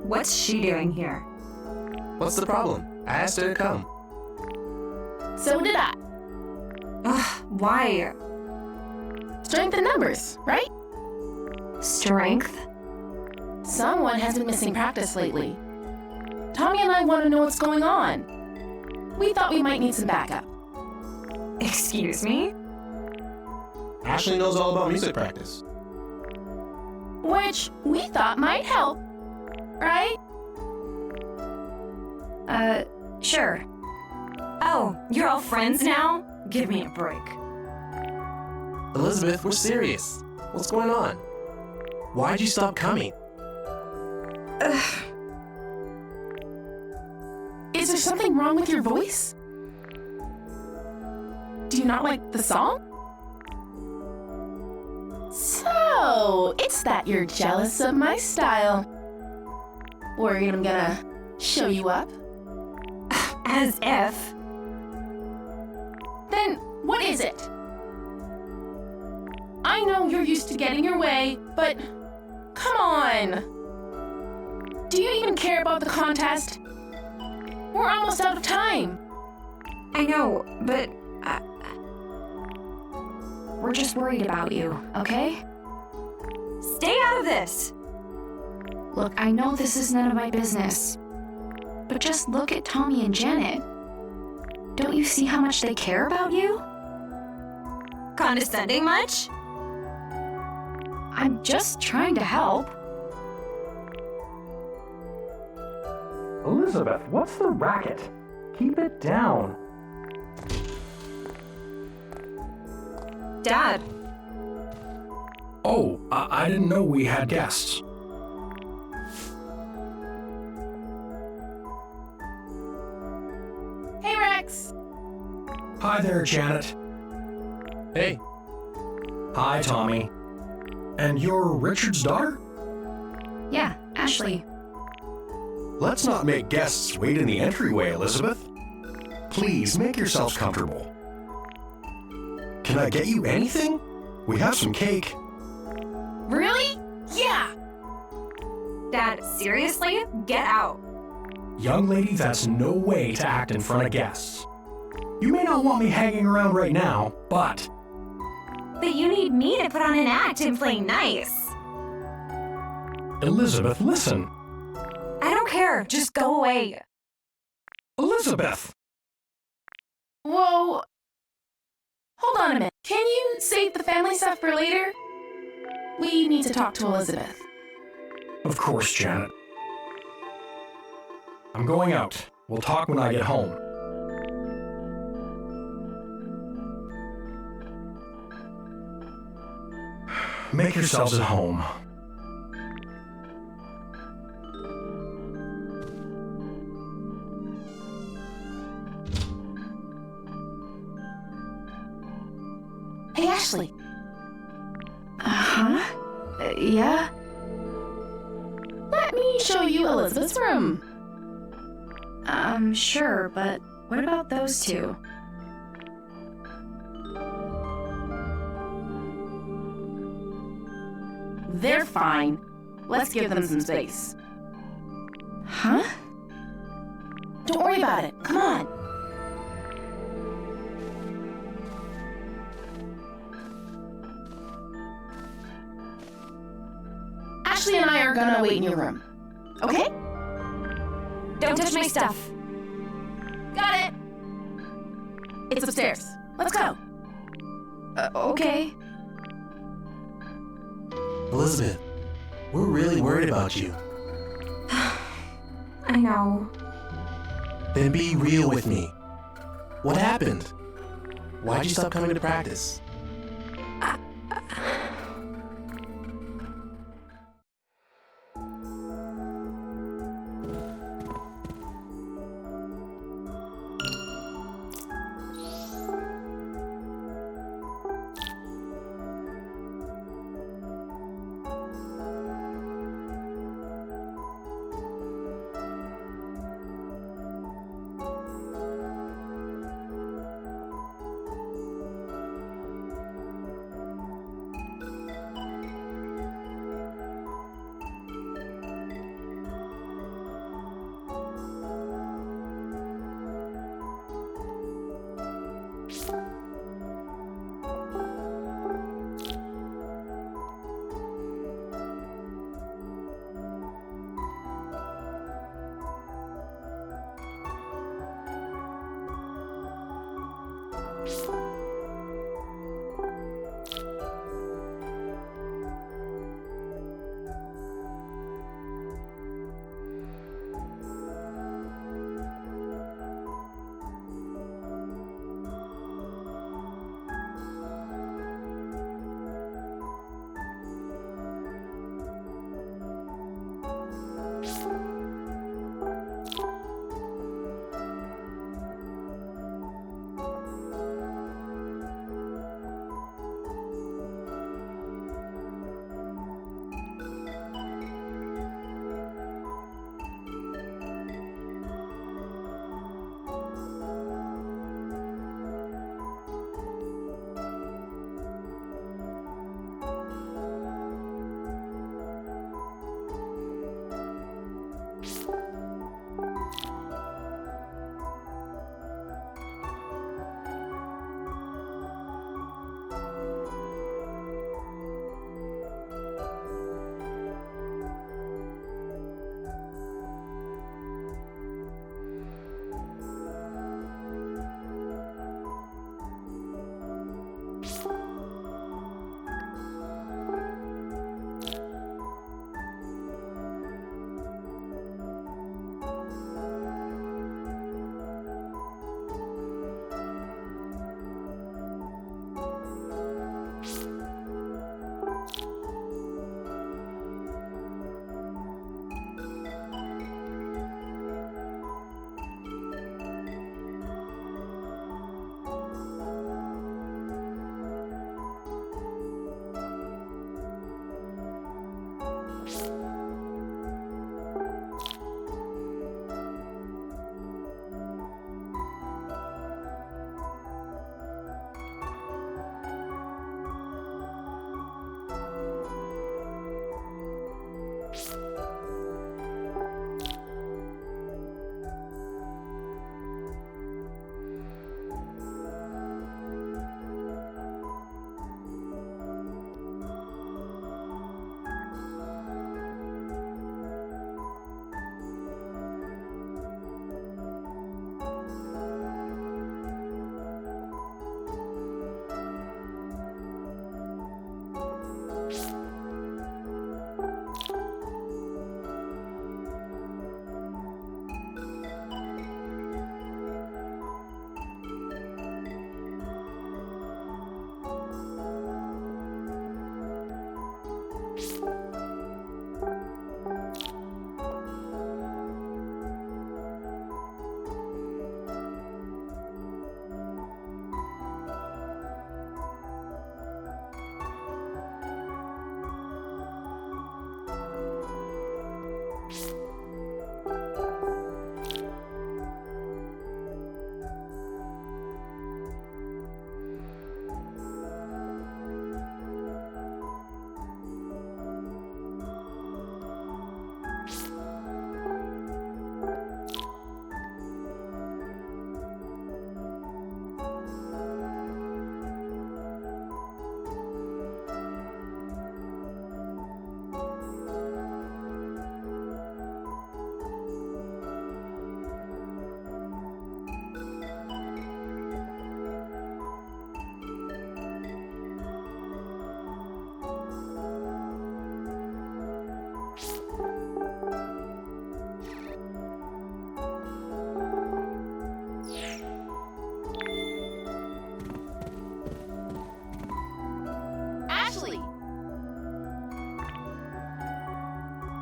What's she doing here? What's the problem? I asked her to come. So did I. Ugh, why? Strength in numbers, right? Strength? Someone has been missing practice lately. Tommy and I want to know what's going on. We thought we might need some backup. Excuse me? Ashley knows all about music practice. Which we thought might help, right? Sure. Oh, you're all friends now? Give me a break. Elizabeth, we're serious. What's going on? Why'd you stop coming? Ugh. Is there something wrong with your voice? Do you not like the song? So, it's that you're jealous of my style. Worried I'm gonna show you up? As if. Then, what is it? I know you're used to getting your way, but come on! Do you even care about the contest? We're almost out of time. I know, but we're just worried about you, okay? Stay out of this! Look, I know this is none of my business, but just look at Tommy and Janet. Don't you see how much they care about you? Condescending much? I'm just trying to help. Elizabeth, what's the racket? Keep it down. Dad. Oh, I didn't know we had guests. Hey, Rex! Hi there, Janet. Hey, Hi, Tommy. And you're Richard's daughter? Yeah, Ashley. Let's not make guests wait in the entryway, Elizabeth. Please make yourselves comfortable. Can I get you anything? We have some cake. Really? Yeah! Dad, seriously? Get out. Young lady, that's no way to act in front of guests. You may not want me hanging around right now, but... But you need me to put on an act and play nice. Elizabeth, listen. I don't care. Just go away. Elizabeth! Whoa. Hold on a minute. Can you save the family stuff for later? We need to talk to Elizabeth. Of course, Janet. I'm going out. We'll talk when I get home. Make yourselves at home. Hey, Ashley. Uh-huh? Yeah? Let me show you Elizabeth's room. Sure, but what about those two? They're fine. Let's give them some space. Huh? Don't worry about it. Come on. Ashley and I are gonna wait in your room. Okay? Don't touch my stuff. Got it. It's upstairs. Let's go. Okay. Elizabeth, we're really worried about you. I know. Then be real with me. What happened? Why'd you stop coming to practice?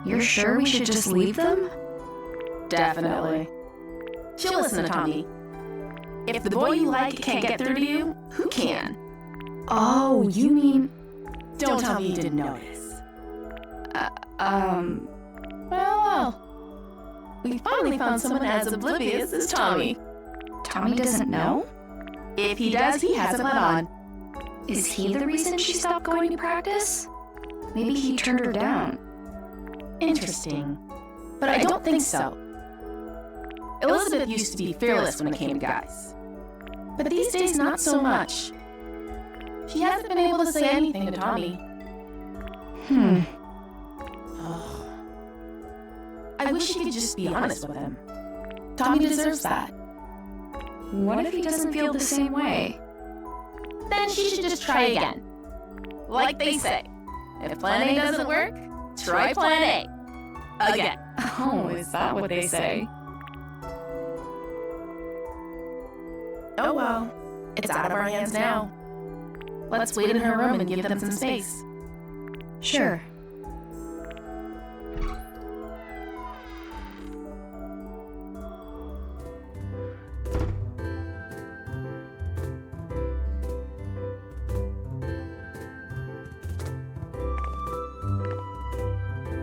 You're sure we should just leave them? Definitely. She'll listen to Tommy. If the boy you like can't get through to you, who can? Oh, you mean... Don't tell me you didn't notice. Well. We finally found someone as oblivious as Tommy. Tommy doesn't know? If he does, he hasn't let on. Is he the reason she stopped going to practice? Maybe he turned her down. Interesting. But I don't think so. Elizabeth used to be fearless when it came to guys. But these days, not so much. She hasn't been able to say anything to Tommy. I wish she could just be honest with him. Tommy deserves that. What if he doesn't feel the same way? then she should just try again. Like they say, if plan A doesn't work, try plan A. Again. Oh, is that what they say? Oh well, it's out of our hands now. Let's wait in her room and give them some space. Sure.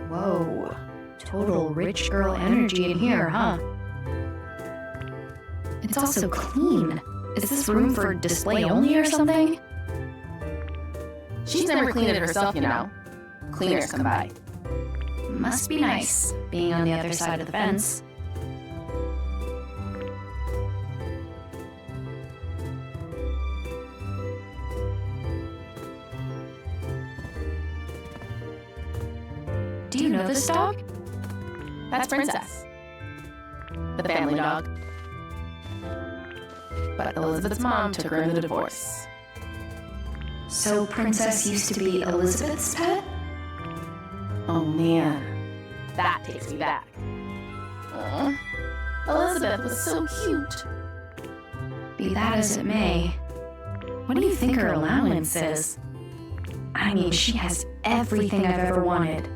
Whoa. Total rich girl energy in here, huh? It's also clean. Is this room for display only or something? She's never cleaned it herself, you know. Cleaners come by. Must be nice, being on the other side of the fence. Do you know this dog? That's Princess, the family dog. But Elizabeth's mom took her in the divorce. So Princess used to be Elizabeth's pet? Oh man, that takes me back. Elizabeth was so cute. Be that as it may, what do you think her allowance is? I mean, she has everything I've ever wanted.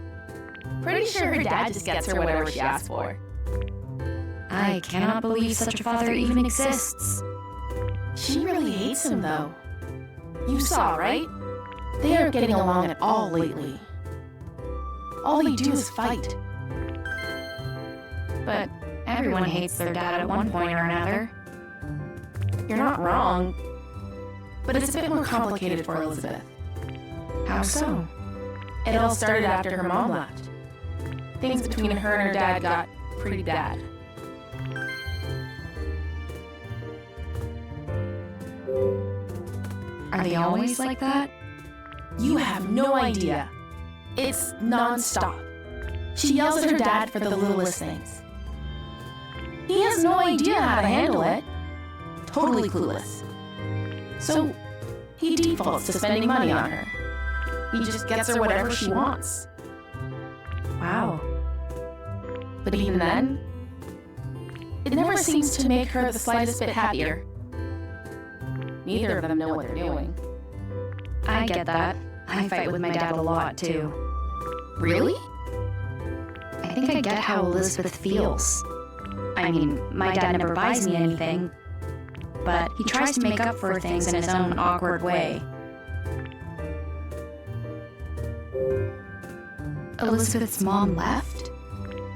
Pretty sure her dad just gets her whatever she asks for. I cannot believe such a father even exists. She really hates him, though. You saw, right? They aren't getting along at all lately. All they do is fight. But everyone hates their dad at one point or another. You're not wrong. But it's a bit more complicated for Elizabeth. How so? It all started after her mom left. Things between her and her dad got pretty bad. Are they always like that? You have no idea. It's non-stop. She yells at her dad for the littlest things. He has no idea how to handle it. Totally clueless. So, he defaults to spending money on her. He just gets her whatever she wants. Wow. But even then, it never seems to make her the slightest bit happier. Neither of them know what they're doing. I get that. I fight with my dad a lot, too. Really? I think I get how Elizabeth feels. I mean, my dad never buys me anything, but he tries to make up for things in his own awkward way. Elizabeth's mom left?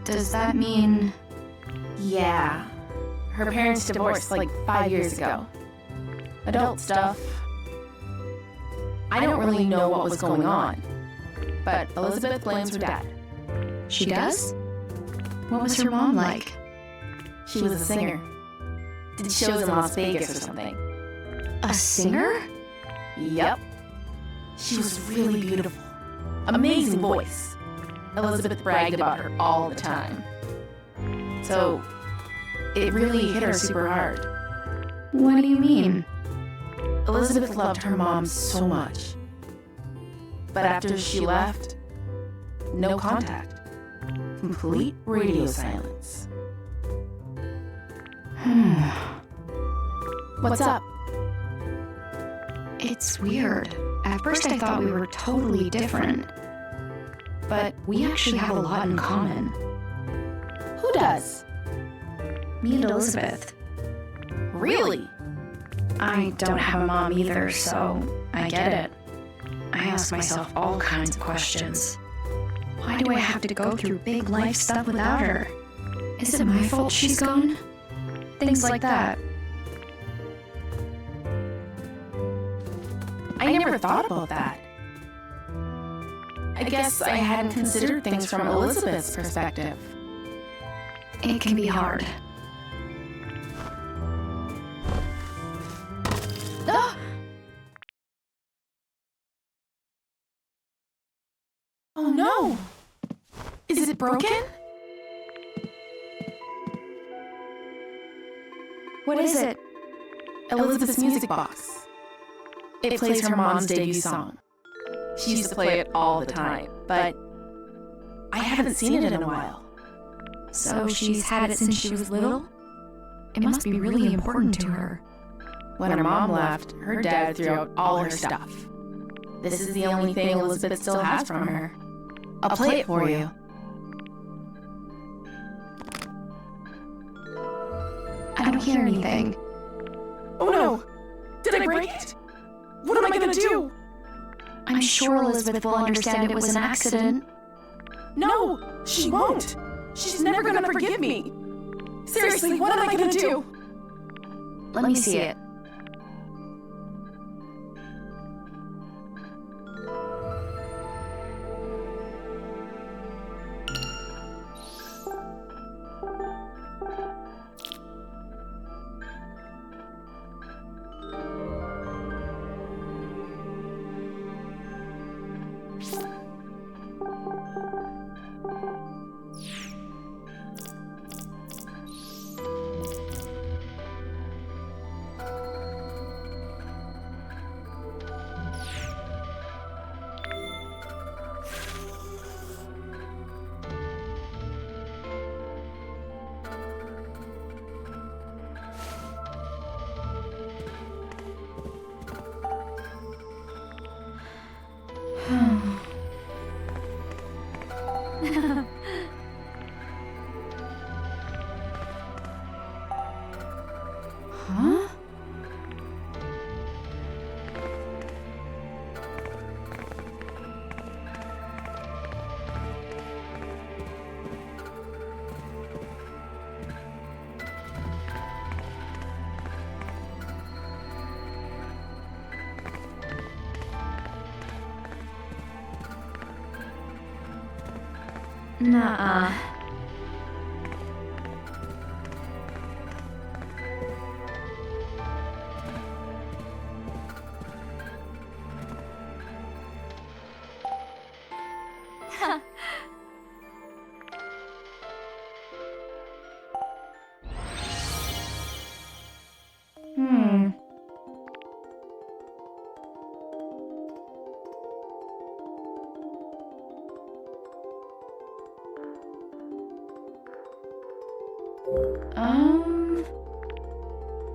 Does that mean... Yeah. Her parents divorced like 5 years ago. Adult stuff. I don't really know what was going on, but Elizabeth blames her dad. She does? What was her mom like? She was a singer. Did shows in Las Vegas or something. A singer? Yep. She was really beautiful. Amazing voice. Elizabeth bragged about her all the time. So, it really hit her super hard. What do you mean? Elizabeth loved her mom so much. But after she left, no contact. Complete radio silence. What's up? It's weird. At first I thought we were totally different. But we actually have a lot in common. Who does? Me and Elizabeth. Really? I don't have a mom either, so I get it. I ask myself all kinds of questions. Why do I have to go through big life stuff without her? Is it my fault she's gone? Things like that. I never thought about that. I guess I hadn't considered things from Elizabeth's perspective. It can be hard. Ah! Oh no! Is it broken? What is it? Elizabeth's music box. It plays her mom's debut song. She used to play it all the time, but I haven't seen it in a while. So she's had it since she was little? It must be really important to her. When her mom left, her dad threw out all her stuff. This is the only thing Elizabeth still has from her. I'll play it for you. I don't hear anything. Oh no! Did I break it? What am I gonna do? I'm sure Elizabeth will understand it was an accident. No, she won't. She's never gonna forgive me. Seriously, what am I gonna do? Let me see it. Huh? Nuh-uh. Hmm.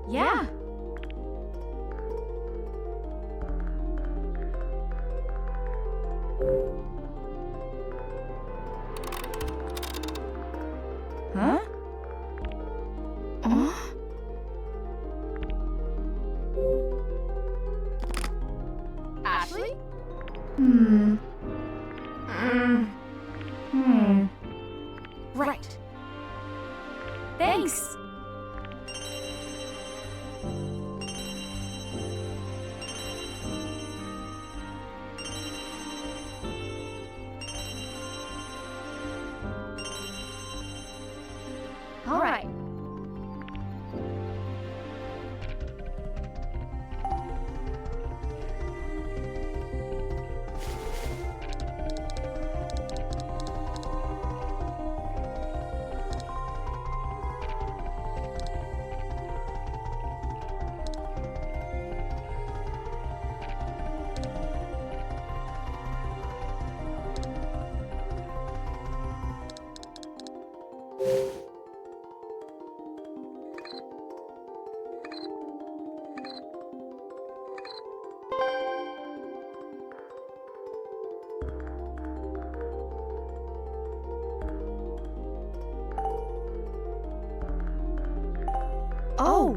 Yeah. Huh? Ashley? Right. Thanks. All right. Oh.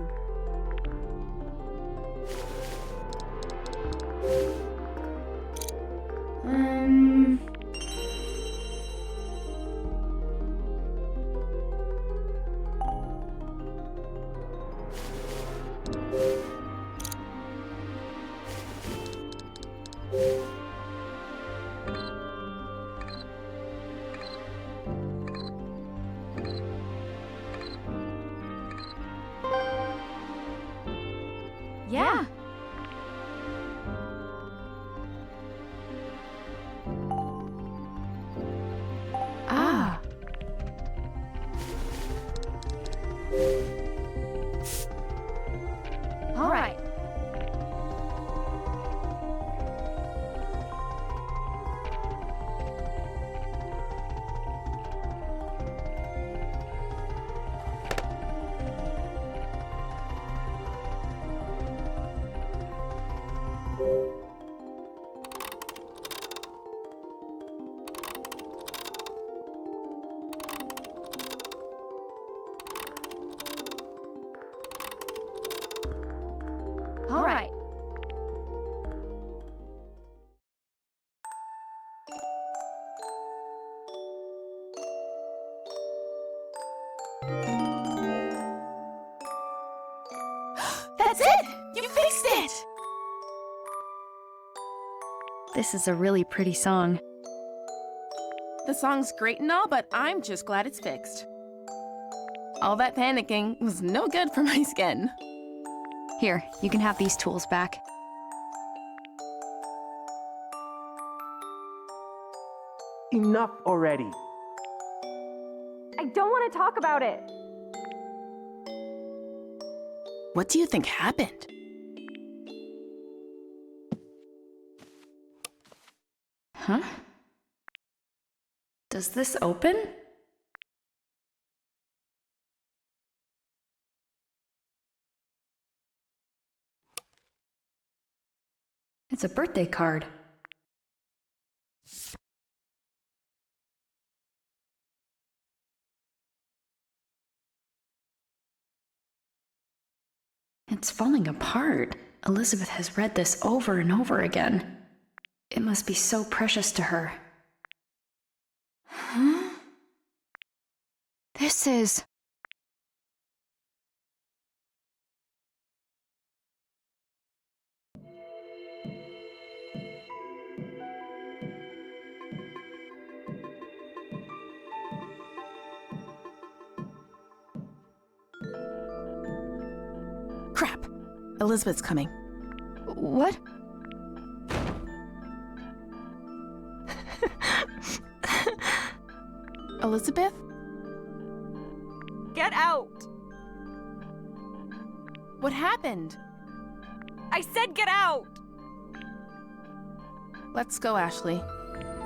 Yeah. Ah. All right. All right. That's it! You fixed it! This is a really pretty song. The song's great and all, but I'm just glad it's fixed. All that panicking was no good for my skin. Here, you can have these tools back. Enough already. I don't want to talk about it. What do you think happened? Huh? Does this open? It's a birthday card. It's falling apart. Elizabeth has read this over and over again. It must be so precious to her. Huh? This is... Crap! Elizabeth's coming. What? Elizabeth? Get out! What happened? I said get out! Let's go, Ashley.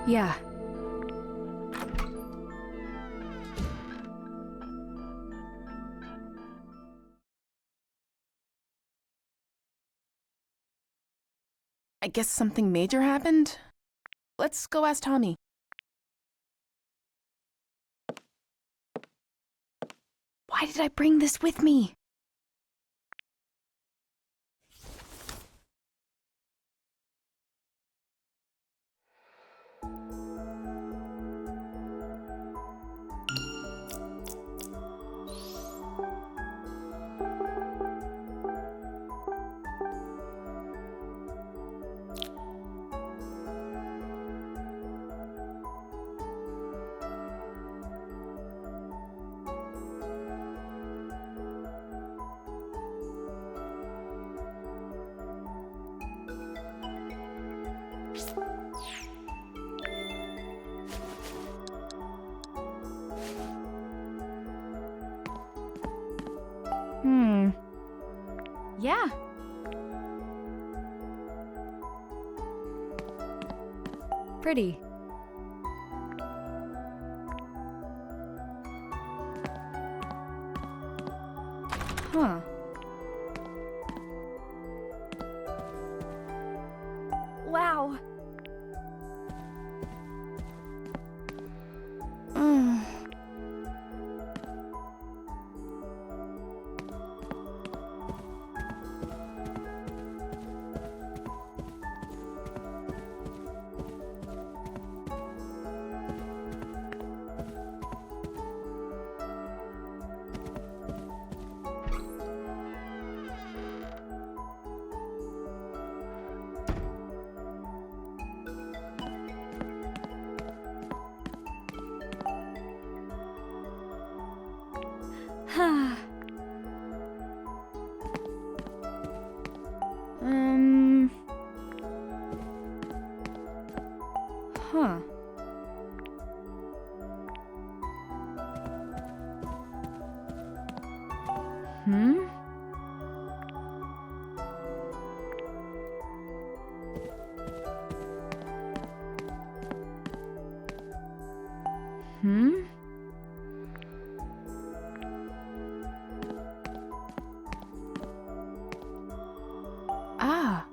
Yeah. I guess something major happened? Let's go ask Tommy. Why did I bring this with me? Yeah. Pretty. Huh. Wow. Huh. Hmm? Hmm? Ah.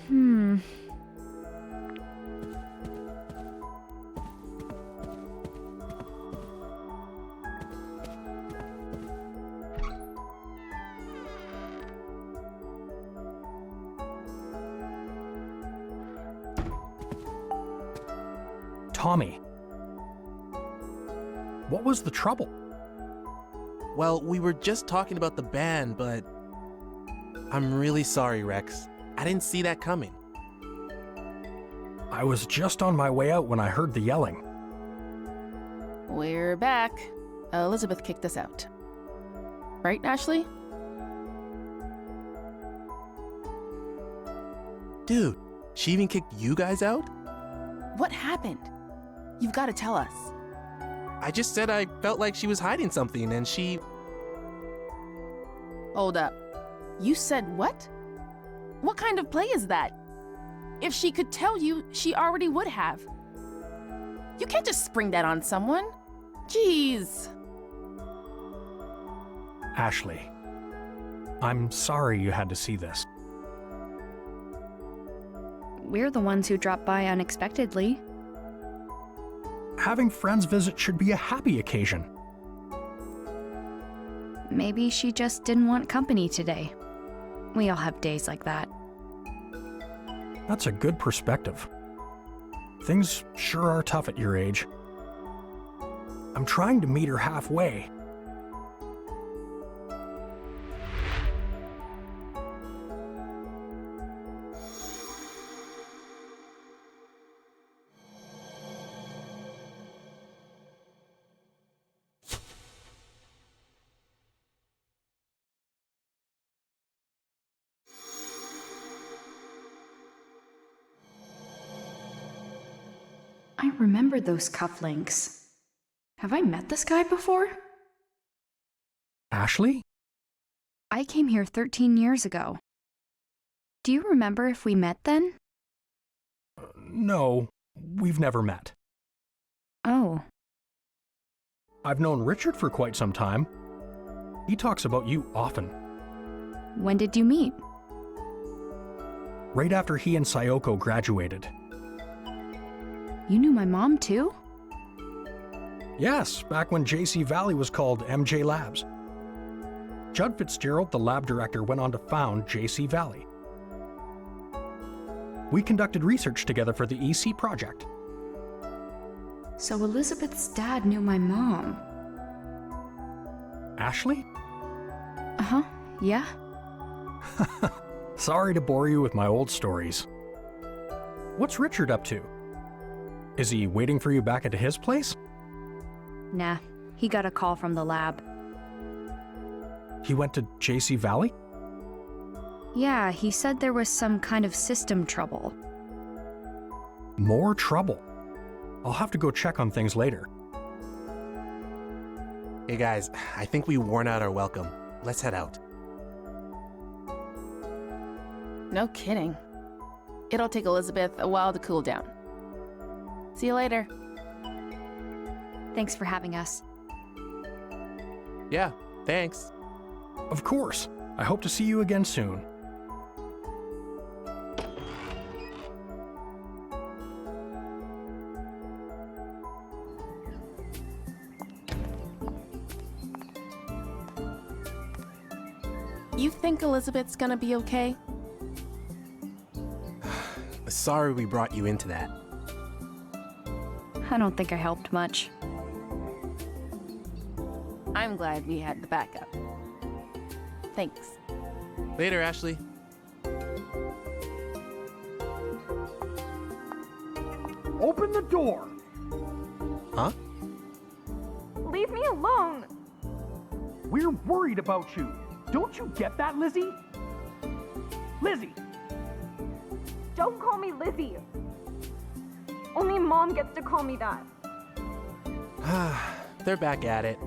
Hmm. Tommy. What was the trouble? Well, we were just talking about the band, but I'm really sorry, Rex. I didn't see that coming. I was just on my way out when I heard the yelling. We're back. Elizabeth kicked us out. Right, Ashley? Dude, she even kicked you guys out? What happened? You've got to tell us. I just said I felt like she was hiding something and she... Hold up. You said what? What kind of play is that? If she could tell you, she already would have. You can't just spring that on someone. Jeez. Ashley, I'm sorry you had to see this. We're the ones who dropped by unexpectedly. Having friends visit should be a happy occasion. Maybe she just didn't want company today. We all have days like that. That's a good perspective. Things sure are tough at your age. I'm trying to meet her halfway. I remember those cufflinks. Have I met this guy before? Ashley? I came here 13 years ago. Do you remember if we met then? No, we've never met. Oh. I've known Richard for quite some time. He talks about you often. When did you meet? Right after he and Sayoko graduated. You knew my mom too? Yes, back when JC Valley was called MJ Labs. Judd Fitzgerald, the lab director, went on to found JC Valley. We conducted research together for the EC project. So Elizabeth's dad knew my mom. Ashley? Uh-huh, yeah. Sorry to bore you with my old stories. What's Richard up to? Is he waiting for you back at his place? Nah, he got a call from the lab. He went to JC Valley? Yeah, he said there was some kind of system trouble. More trouble. I'll have to go check on things later. Hey guys, I think we worn out our welcome. Let's head out. No kidding. It'll take Elizabeth a while to cool down. See you later. Thanks for having us. Yeah, thanks. Of course. I hope to see you again soon. You think Elizabeth's gonna be okay? Sorry we brought you into that. I don't think I helped much. I'm glad we had the backup. Thanks. Later, Ashley. Open the door! Huh? Leave me alone! We're worried about you. Don't you get that, Lizzie? Lizzie! Don't call me Lizzie! Only Mom gets to call me that. They're back at it.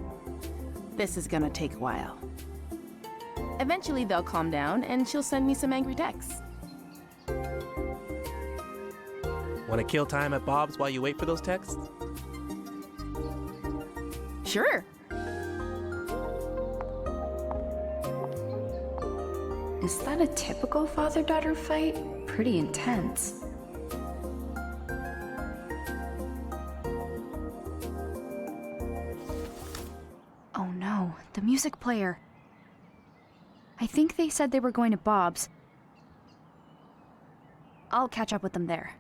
This is gonna take a while. Eventually they'll calm down and she'll send me some angry texts. Want to kill time at Bob's while you wait for those texts? Sure. Is that a typical father-daughter fight? Pretty intense. Oh no, the music player. I think they said they were going to Bob's. I'll catch up with them there.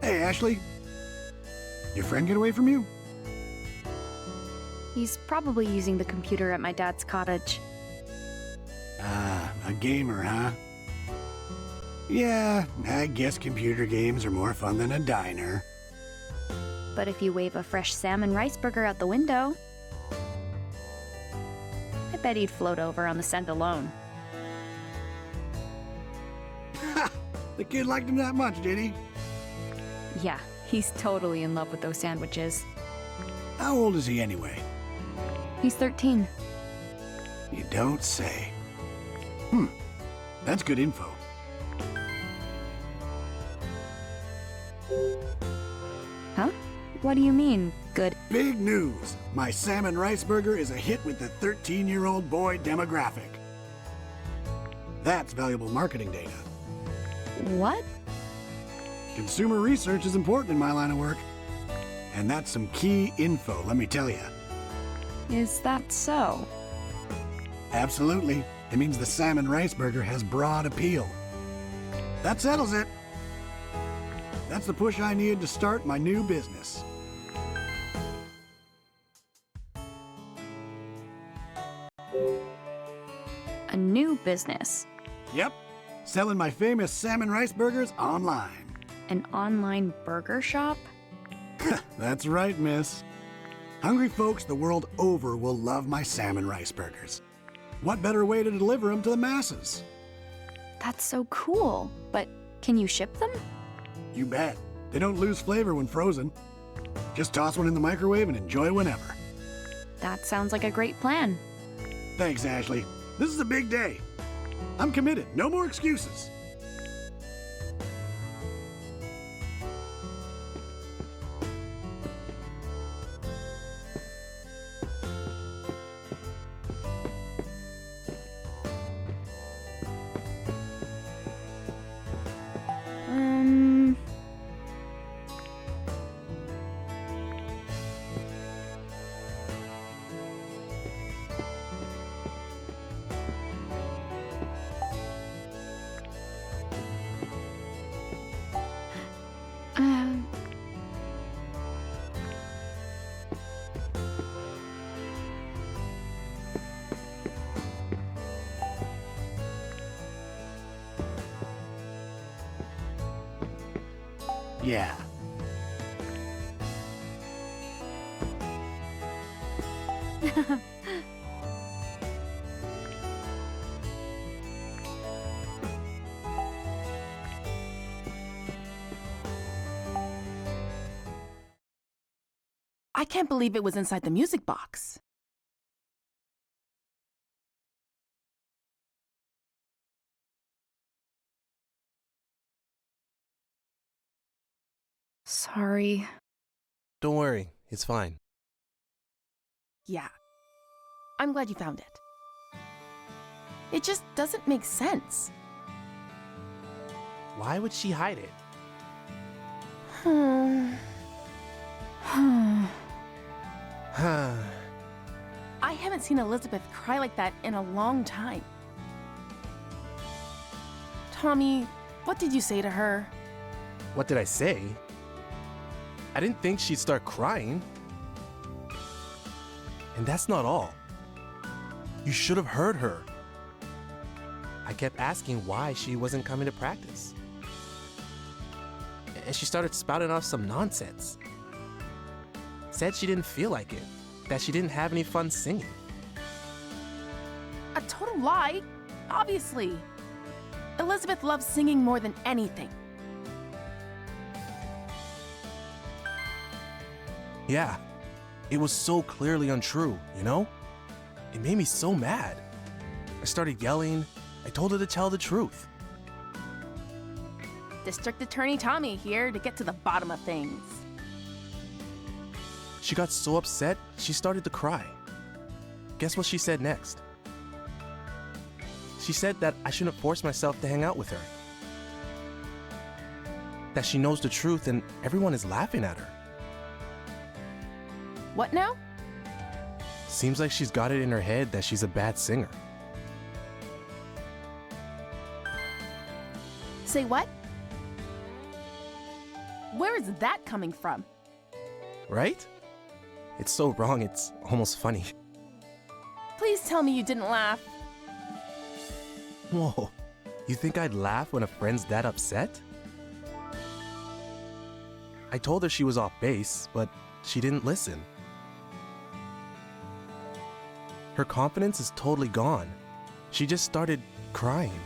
Hey, Ashley. Your friend get away from you? He's probably using the computer at my dad's cottage. Ah, a gamer, huh? Yeah, I guess computer games are more fun than a diner. But if you wave a fresh salmon rice burger out the window, I bet he'd float over on the scent alone. Ha! The kid liked him that much, did he? Yeah, he's totally in love with those sandwiches. How old is he anyway? He's 13. You don't say. That's good info. Huh? What do you mean, good? Big news! My salmon rice burger is a hit with the 13-year-old boy demographic. That's valuable marketing data. What? Consumer research is important in my line of work. And that's some key info, let me tell you. Is that so? Absolutely. It means the salmon rice burger has broad appeal. That settles it. That's the push I needed to start my new business. A new business. Yep. Selling my famous salmon rice burgers online. An online burger shop? That's right, miss. Hungry folks the world over will love my salmon rice burgers. What better way to deliver them to the masses? That's so cool. But can you ship them? You bet. They don't lose flavor when frozen. Just toss one in the microwave and enjoy whenever. That sounds like a great plan. Thanks, Ashley. This is a big day. I'm committed. No more excuses. Yeah. I can't believe it was inside the music box. Sorry. Don't worry, it's fine. Yeah. I'm glad you found it. It just doesn't make sense. Why would she hide it? I haven't seen Elizabeth cry like that in a long time. Tommy, what did you say to her? What did I say? I didn't think she'd start crying. And that's not all. You should have heard her. I kept asking why she wasn't coming to practice. And she started spouting off some nonsense. Said she didn't feel like it, that she didn't have any fun singing. A total lie, obviously. Elizabeth loves singing more than anything. Yeah, it was so clearly untrue, you know? It made me so mad. I started yelling. I told her to tell the truth. District Attorney Tommy here to get to the bottom of things. She got so upset, she started to cry. Guess what she said next? She said that I shouldn't force myself to hang out with her. That she knows the truth and everyone is laughing at her. What now? Seems like she's got it in her head that she's a bad singer. Say what? Where is that coming from? Right? It's so wrong, it's almost funny. Please tell me you didn't laugh. Whoa, you think I'd laugh when a friend's that upset? I told her she was off base, but she didn't listen. Her confidence is totally gone. She just started crying.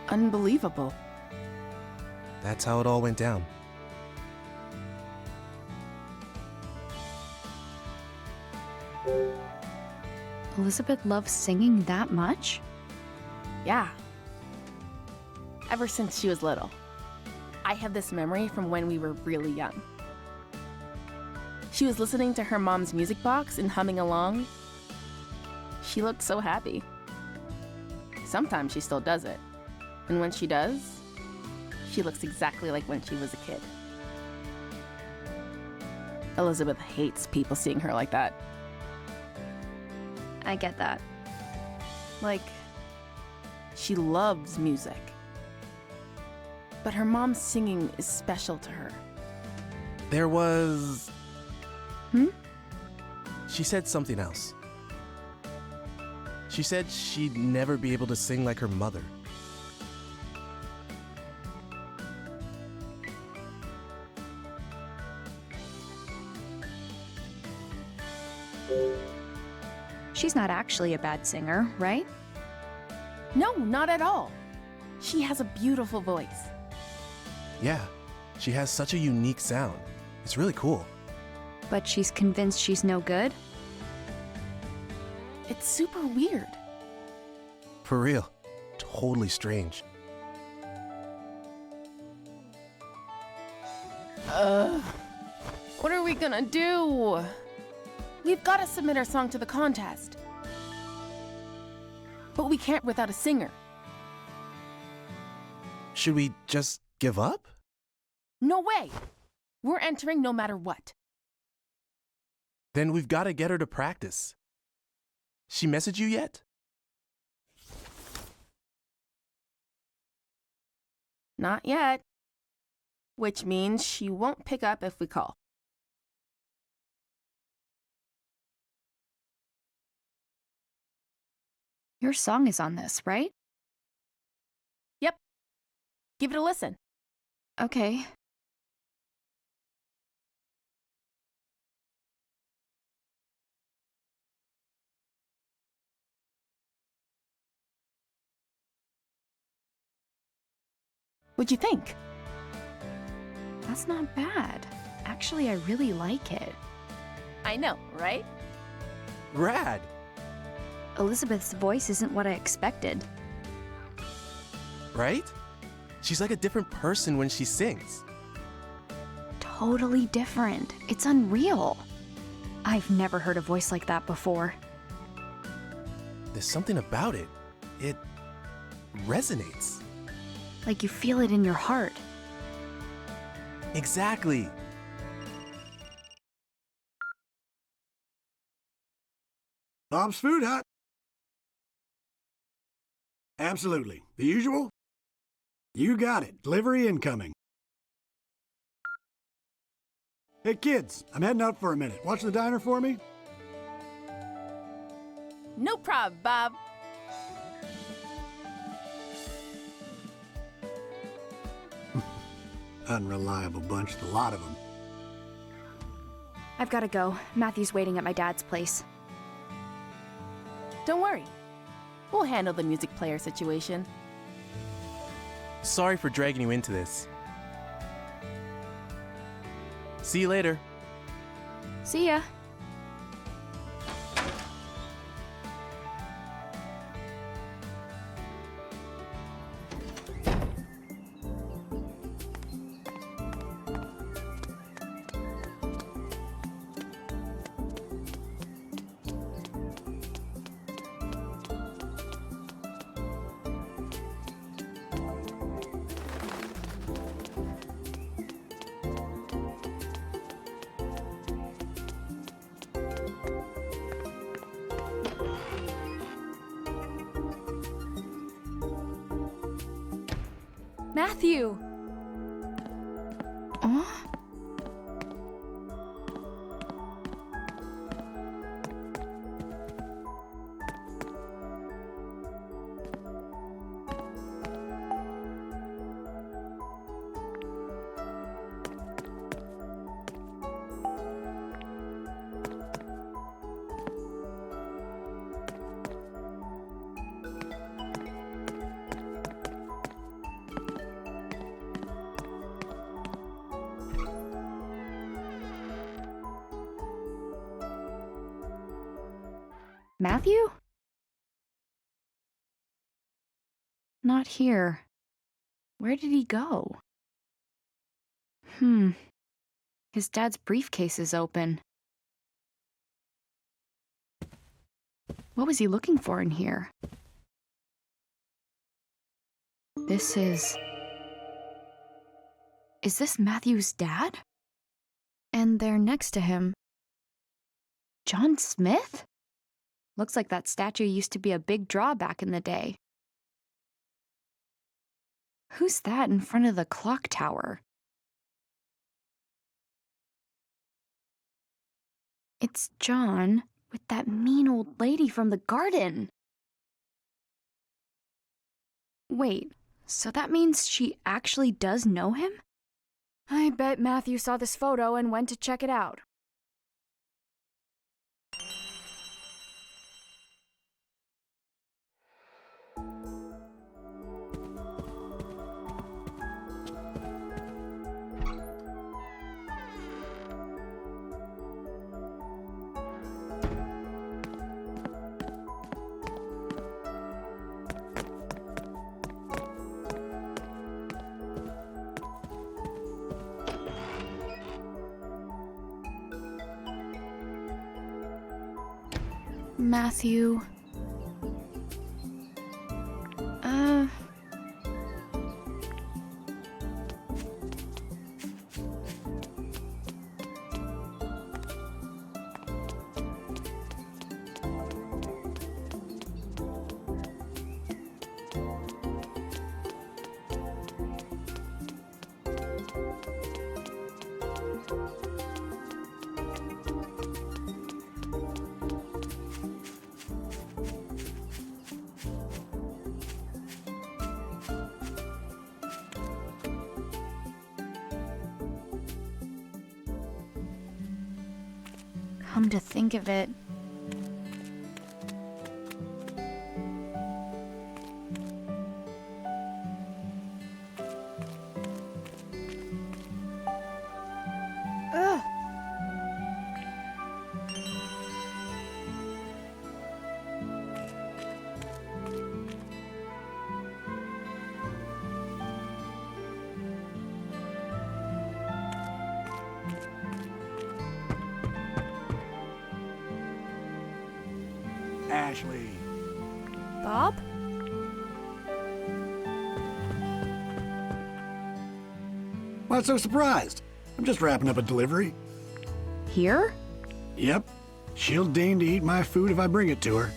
Unbelievable. That's how it all went down. Elizabeth loves singing that much? Yeah. Ever since she was little. I have this memory from when we were really young. She was listening to her mom's music box and humming along. She looked so happy. Sometimes she still does it. And when she does, she looks exactly like when she was a kid. Elizabeth hates people seeing her like that. I get that. Like, she loves music. But her mom's singing is special to her. There was... Hmm? She said something else. She said she'd never be able to sing like her mother. She's not actually a bad singer, right? No, not at all. She has a beautiful voice. Yeah, she has such a unique sound. It's really cool. But she's convinced she's no good? It's super weird. For real. Totally strange. What are we gonna do? We've gotta submit our song to the contest. But we can't without a singer. Should we just give up? No way! We're entering no matter what. Then we've got to get her to practice. She messaged you yet? Not yet. Which means she won't pick up if we call. Your song is on this, right? Yep. Give it a listen. Okay. What'd you think? That's not bad. Actually, I really like it. I know, right? Rad! Elizabeth's voice isn't what I expected. Right? She's like a different person when she sings. Totally different. It's unreal. I've never heard a voice like that before. There's something about it. It resonates. Like you feel it in your heart. Exactly. Bob's Food Hut. Absolutely. The usual? You got it. Delivery incoming. Hey kids, I'm heading out for a minute. Watch the diner for me? No prob, Bob. Unreliable bunch, the lot of them. I've gotta go. Matthew's waiting at my dad's place. Don't worry. We'll handle the music player situation. Sorry for dragging you into this. See you later. See ya. Matthew! Huh? Matthew? Not here. Where did he go? His dad's briefcase is open. What was he looking for in here? Is this Matthew's dad? And there next to him, John Smith? Looks like that statue used to be a big draw back in the day. Who's that in front of the clock tower? It's John with that mean old lady from the garden. Wait, so that means she actually does know him? I bet Matthew saw this photo and went to check it out. Matthew. Come to think of it, Ashley. Bob? What's so surprised? I'm just wrapping up a delivery. Here? Yep. She'll deign to eat my food if I bring it to her.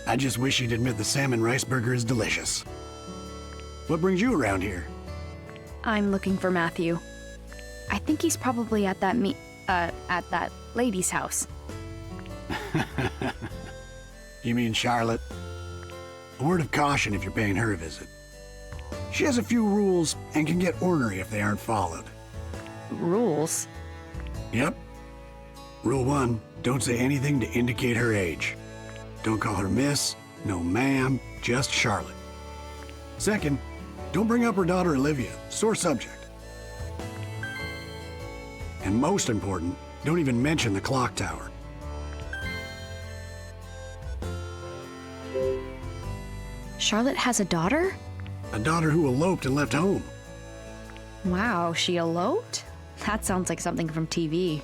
I just wish she'd admit the salmon rice burger is delicious. What brings you around here? I'm looking for Matthew. I think he's probably at that at that lady's house. You mean Charlotte? A word of caution if you're paying her a visit. She has a few rules and can get ornery if they aren't followed. Rules? Yep. Rule 1, don't say anything to indicate her age. Don't call her miss, no ma'am, just Charlotte. Second, don't bring up her daughter Olivia, sore subject. And most important, don't even mention the clock tower. Charlotte has a daughter? A daughter who eloped and left home. Wow, she eloped? That sounds like something from TV.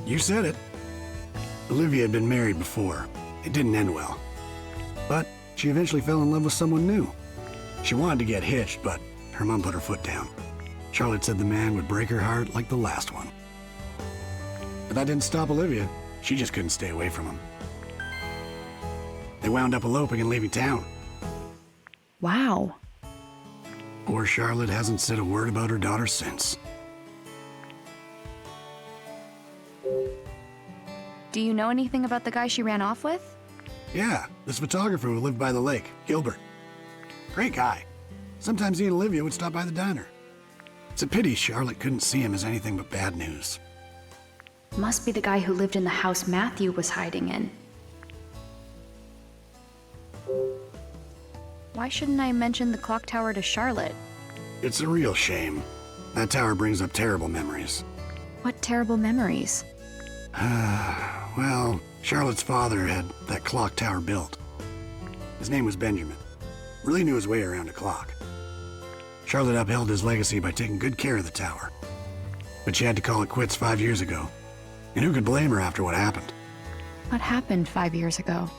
You said it. Olivia had been married before. It didn't end well. But she eventually fell in love with someone new. She wanted to get hitched, but her mom put her foot down. Charlotte said the man would break her heart like the last one. But that didn't stop Olivia. She just couldn't stay away from him. They wound up eloping and leaving town. Wow. Poor Charlotte hasn't said a word about her daughter since. Do you know anything about the guy she ran off with? Yeah, this photographer who lived by the lake, Gilbert. Great guy. Sometimes he and Olivia would stop by the diner. It's a pity Charlotte couldn't see him as anything but bad news. Must be the guy who lived in the house Matthew was hiding in. Why shouldn't I mention the clock tower to Charlotte? It's a real shame. That tower brings up terrible memories. What terrible memories? Well, Charlotte's father had that clock tower built. His name was Benjamin. Really knew his way around a clock. Charlotte upheld his legacy by taking good care of the tower. But she had to call it quits 5 years ago. And who could blame her after what happened? What happened 5 years ago?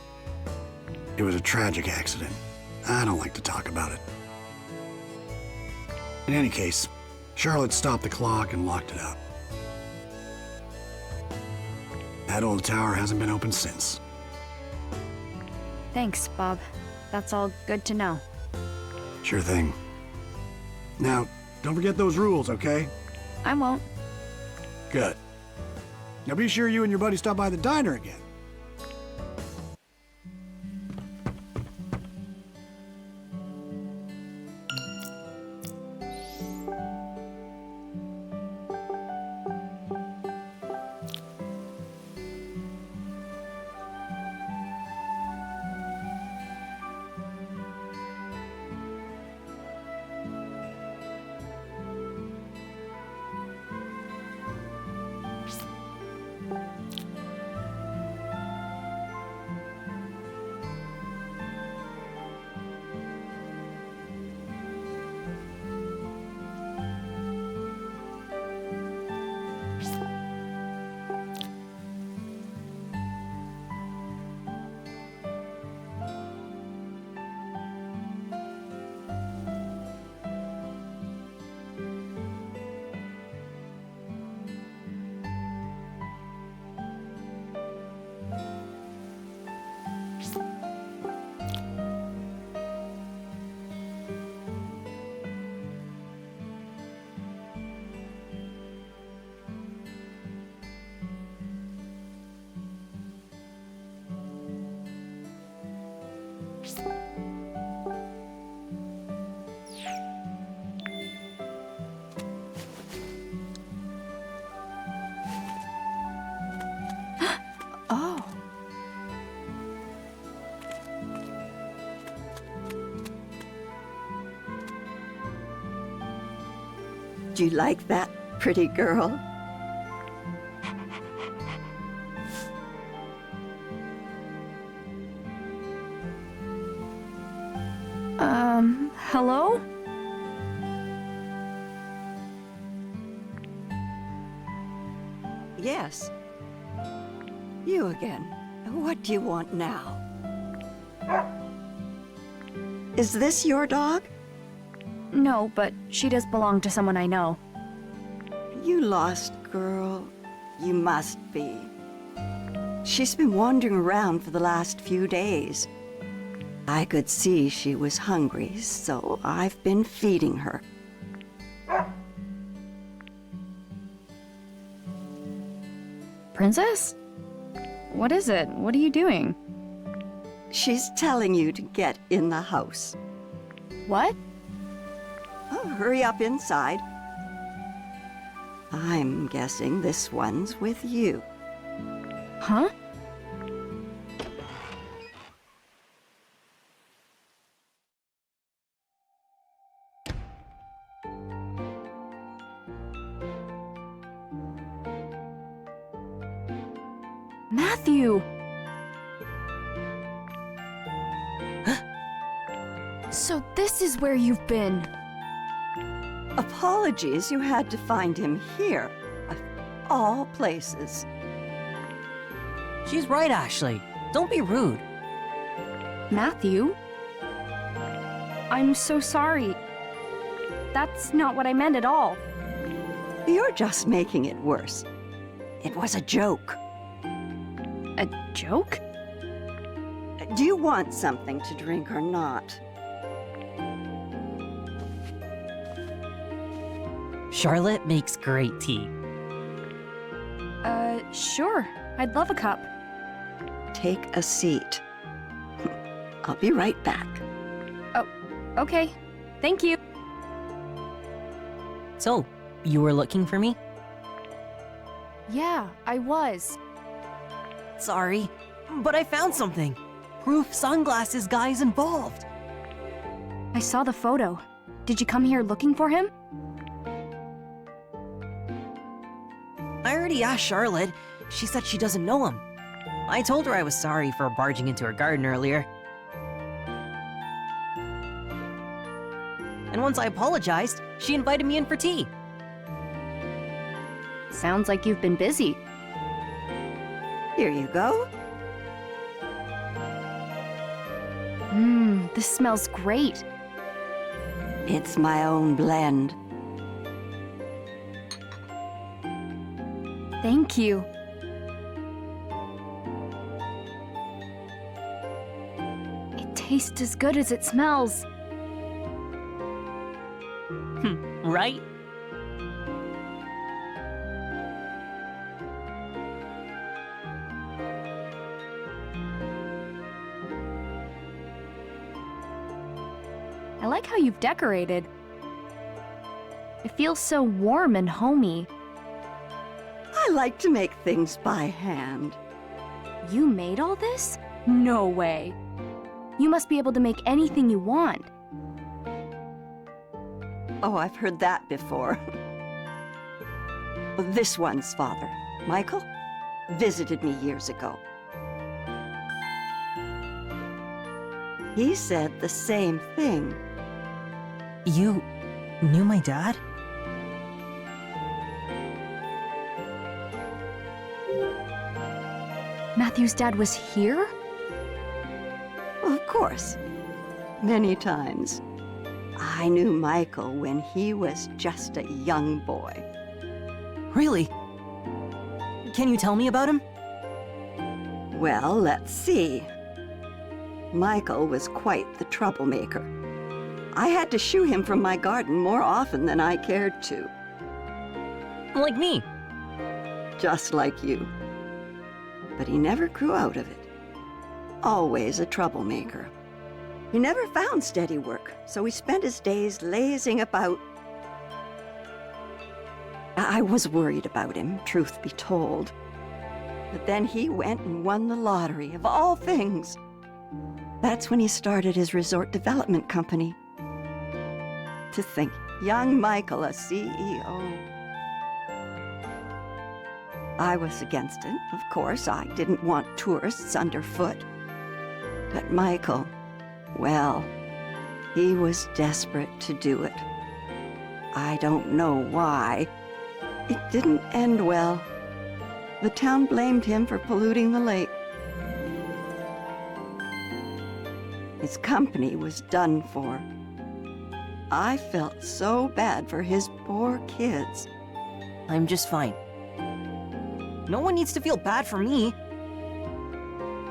It was a tragic accident. I don't like to talk about it. In any case, Charlotte stopped the clock and locked it up. That old tower hasn't been opened since. Thanks, Bob. That's all good to know. Sure thing. Now, don't forget those rules, okay? I won't. Good. Now be sure you and your buddy stop by the diner again. How'd you like that, pretty girl? Hello? Yes. You again. What do you want now? Is this your dog? No, but she does belong to someone I know. You lost girl. You must be. She's been wandering around for the last few days. I could see she was hungry, so I've been feeding her. Princess? What is it? What are you doing? She's telling you to get in the house. What? Oh, hurry up inside. I'm guessing this one's with you. Huh? Matthew! So this is where you've been. Apologies you had to find him here, of all places. She's right, Ashley. Don't be rude. Matthew? I'm so sorry. That's not what I meant at all. You're just making it worse. It was a joke. A joke? Do you want something to drink or not? Charlotte makes great tea. Sure. I'd love a cup. Take a seat. I'll be right back. Oh, okay. Thank you. So, you were looking for me? Yeah, I was. Sorry, but I found something. Proof sunglasses guy's involved. I saw the photo. Did you come here looking for him? I already asked Charlotte. She said she doesn't know him. I told her I was sorry for barging into her garden earlier. And once I apologized, she invited me in for tea. Sounds like you've been busy. Here you go. This smells great. It's my own blend. Thank you. It tastes as good as it smells. Right? I like how you've decorated. It feels so warm and homey. I like to make things by hand. You made all this? No way. You must be able to make anything you want. Oh, I've heard that before. This one's father, Michael, visited me years ago. He said the same thing. You knew my dad? Matthew's dad was here? Of course. Many times. I knew Michael when he was just a young boy. Really? Can you tell me about him? Well, let's see. Michael was quite the troublemaker. I had to shoo him from my garden more often than I cared to. Like me. Just like you. But he never grew out of it. Always a troublemaker. He never found steady work, so he spent his days lazing about. I was worried about him, truth be told. But then he went and won the lottery, of all things. That's when he started his resort development company. To think, Young Michael, a CEO. I was against it, of course. I didn't want tourists underfoot. But Michael, well, he was desperate to do it. I don't know why. It didn't end well. The town blamed him for polluting the lake. His company was done for. I felt so bad for his poor kids. I'm just fine. No one needs to feel bad for me.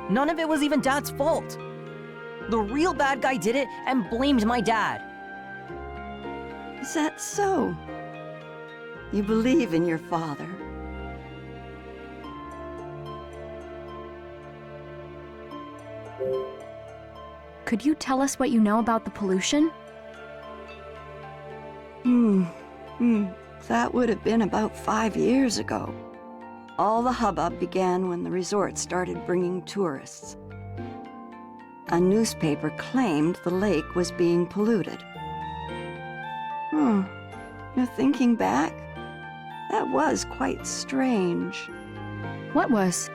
None of it was even Dad's fault. The real bad guy did it and blamed my dad. Is that so? You believe in your father? Could you tell us what you know about the pollution? That would have been about 5 years ago. All the hubbub began when the resort started bringing tourists. A newspaper claimed the lake was being polluted. You're thinking back? That was quite strange. What was?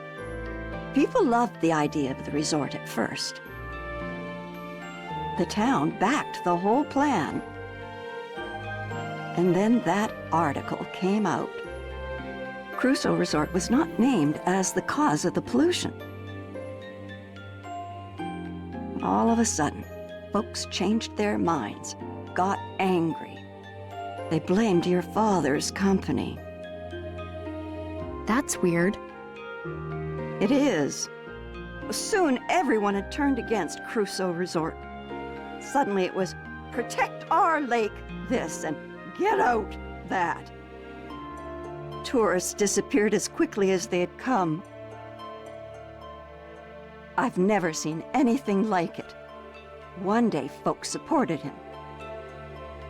People loved the idea of the resort at first. The town backed the whole plan. And then that article came out. Crusoe Resort was not named as the cause of the pollution. All of a sudden, folks changed their minds, got angry. They blamed your father's company. That's weird. It is. Soon, everyone had turned against Crusoe Resort. Suddenly it was, protect our lake, this, and get out, that. Tourists disappeared as quickly as they had come. I've never seen anything like it. One day, folks supported him.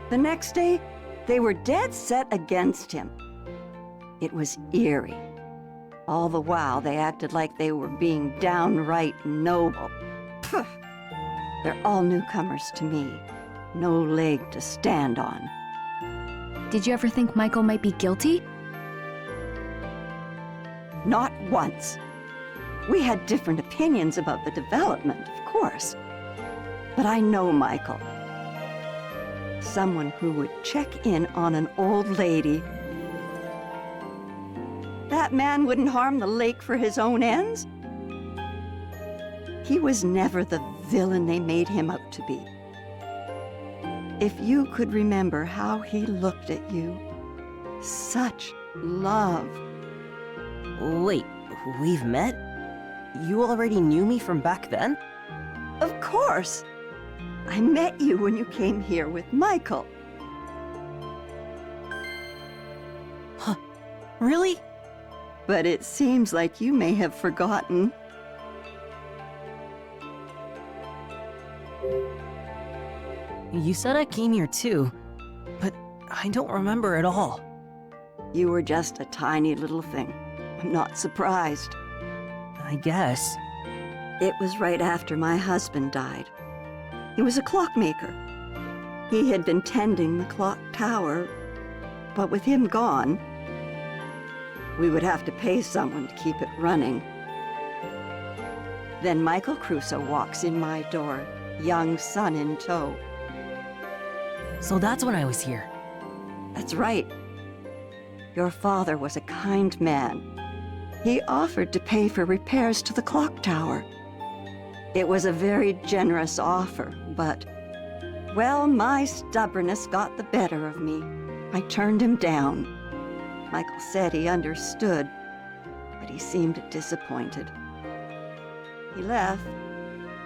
The next day, they were dead set against him. It was eerie. All the while, they acted like they were being downright noble. Pfft. They're all newcomers to me. No leg to stand on. Did you ever think Michael might be guilty? Not once. We had different opinions about the development, of course. But I know Michael. Someone who would check in on an old lady. That man wouldn't harm the lake for his own ends. He was never the villain they made him out to be. If you could remember how he looked at you, such love. Wait, we've met? You already knew me from back then? Of course. I met you when you came here with Michael. Huh, really? But it seems like you may have forgotten. You said I came here too, but I don't remember at all. You were just a tiny little thing. I'm not surprised. I guess. It was right after my husband died. He was a clockmaker. He had been tending the clock tower, but with him gone, we would have to pay someone to keep it running. Then Michael Crusoe walks in my door, young son in tow. So that's when I was here. That's right. Your father was a kind man. He offered to pay for repairs to the clock tower. It was a very generous offer, but, well, my stubbornness got the better of me. I turned him down. Michael said he understood, but he seemed disappointed. He left,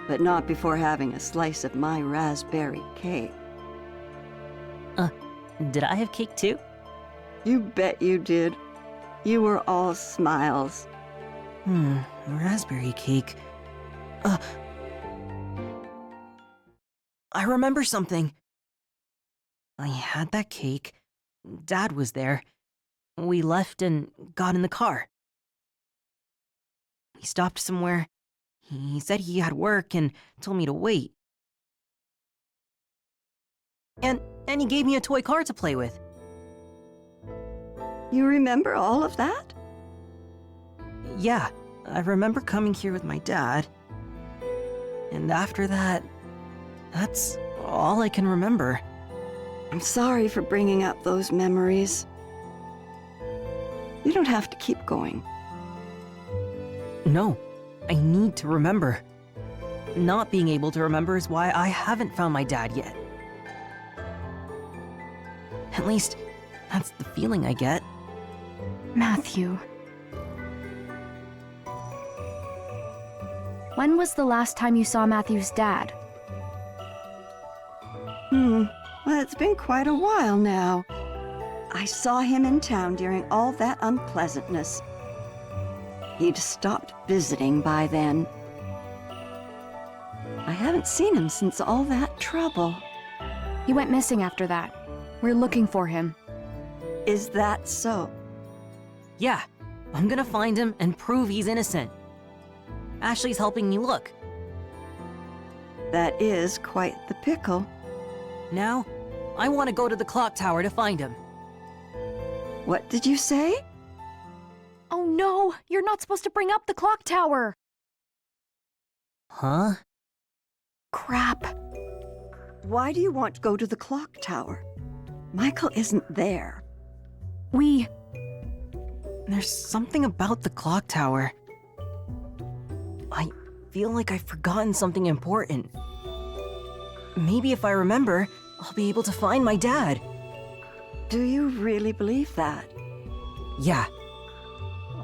but not before having a slice of my raspberry cake. Did I have cake too? You bet you did. You were all smiles. Raspberry cake. I remember something. I had that cake. Dad was there. We left and got in the car. He stopped somewhere. He said he had work and told me to wait. And And he gave me a toy car to play with. You remember all of that? Yeah, I remember coming here with my dad. And after that, that's all I can remember. I'm sorry for bringing up those memories. You don't have to keep going. No, I need to remember. Not being able to remember is why I haven't found my dad yet. At least, that's the feeling I get. Matthew. When was the last time you saw Matthew's dad? Well, it's been quite a while now. I saw him in town during all that unpleasantness. He'd stopped visiting by then. I haven't seen him since all that trouble. He went missing after that. We're looking for him. Is that so? Yeah, I'm gonna find him and prove he's innocent. Ashley's helping me look. That is quite the pickle. Now, I want to go to the clock tower to find him. What did you say? Oh no! You're not supposed to bring up the clock tower! Huh? Crap. Why do you want to go to the clock tower? Michael isn't there. There's something about the clock tower. I feel like I've forgotten something important. Maybe if I remember, I'll be able to find my dad. Do you really believe that? Yeah.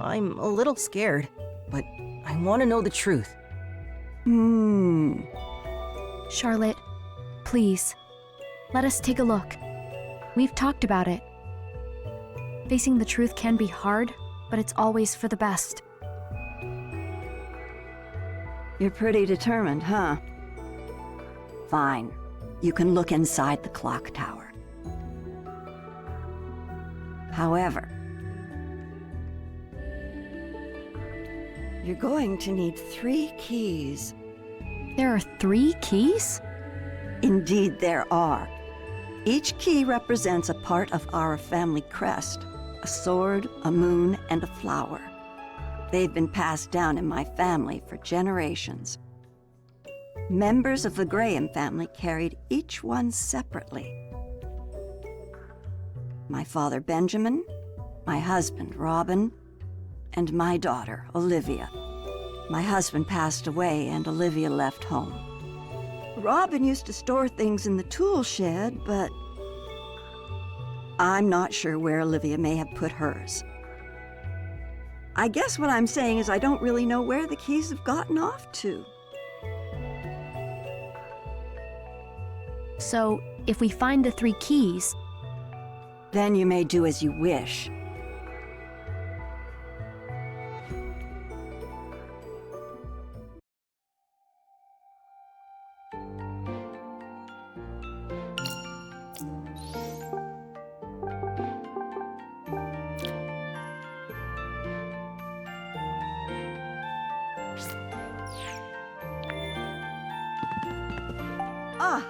I'm a little scared, but I want to know the truth. Charlotte, please, let us take a look. We've talked about it. Facing the truth can be hard, but it's always for the best. You're pretty determined, huh? Fine. You can look inside the clock tower. However, you're going to need 3 keys. There are 3 keys? Indeed, there are. Each key represents a part of our family crest: a sword, a moon, and a flower. They've been passed down in my family for generations. Members of the Graham family carried each one separately. My father, Benjamin, my husband, Robin, and my daughter, Olivia. My husband passed away and Olivia left home. Robin used to store things in the tool shed, but I'm not sure where Olivia may have put hers. I guess what I'm saying is I don't really know where the keys have gotten off to. So, if we find the 3 keys, Then you may do as you wish. Ah!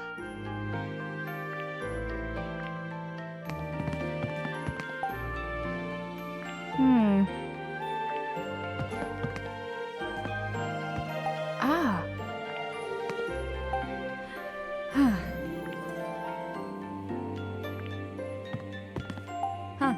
Ah. Huh. Huh.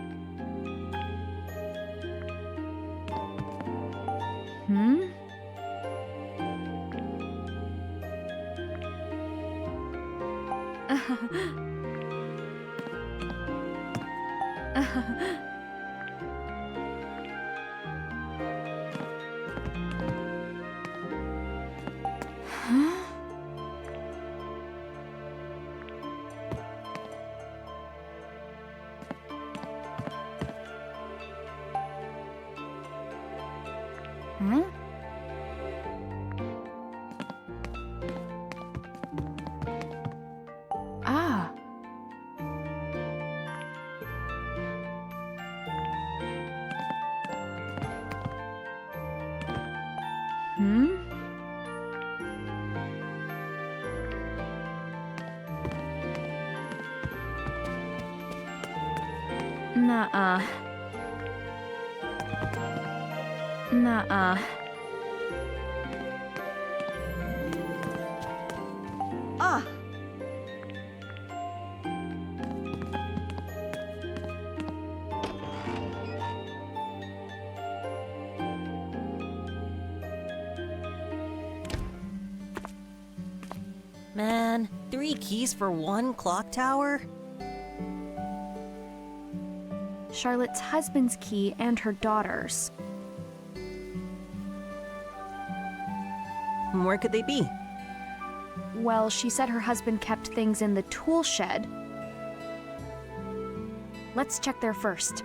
Huh? Ah. Nuh-uh. Nuh-uh. Ah! Man, 3 keys for 1 clock tower? Charlotte's husband's key and her daughter's. Where could they be? Well, she said her husband kept things in the tool shed. Let's check there first.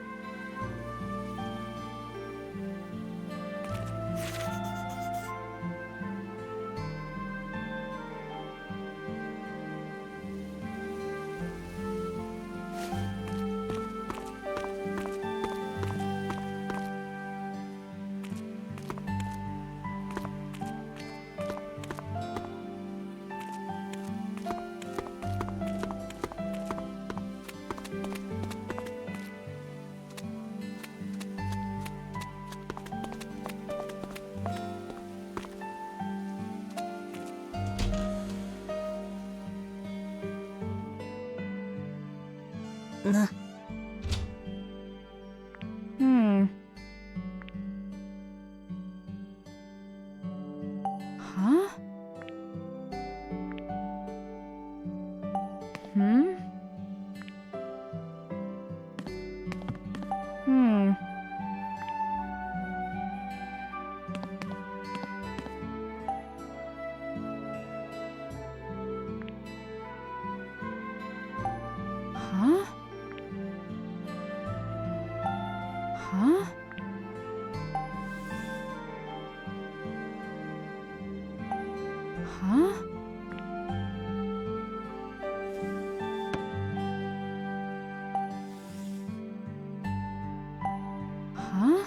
Nah. Huh? Hmm? Huh? Huh? Huh? Huh?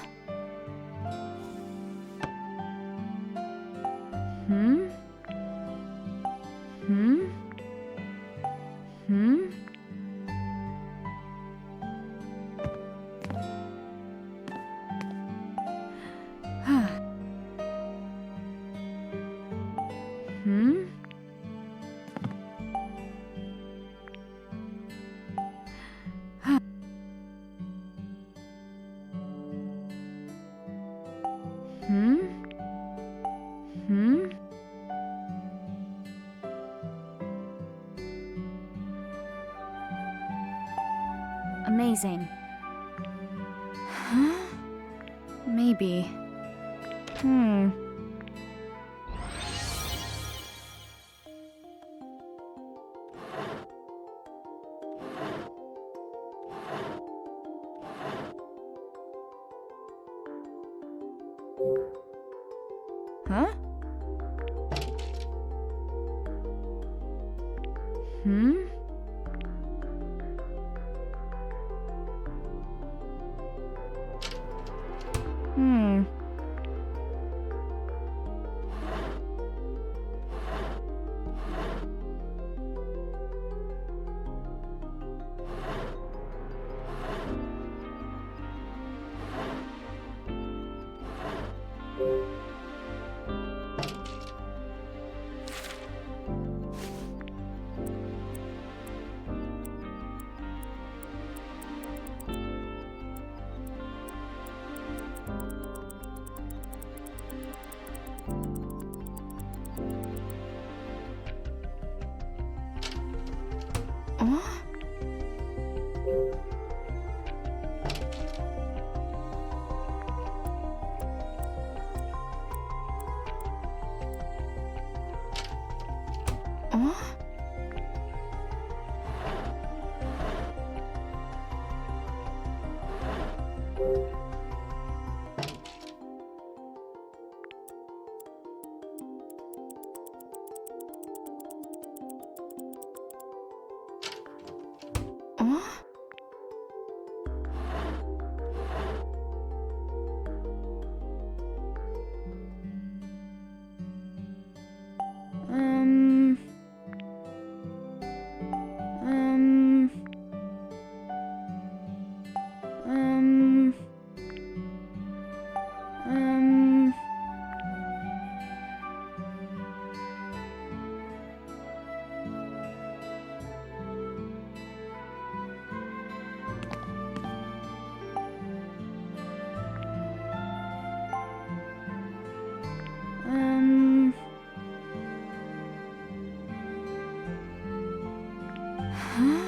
Hmm? Hmm? Hmm? Hmm? Hmm? Hmm? Amazing. Huh? Maybe. Huh? Hmm? Hmm. Oh? Oh? Oh? Um... Huh?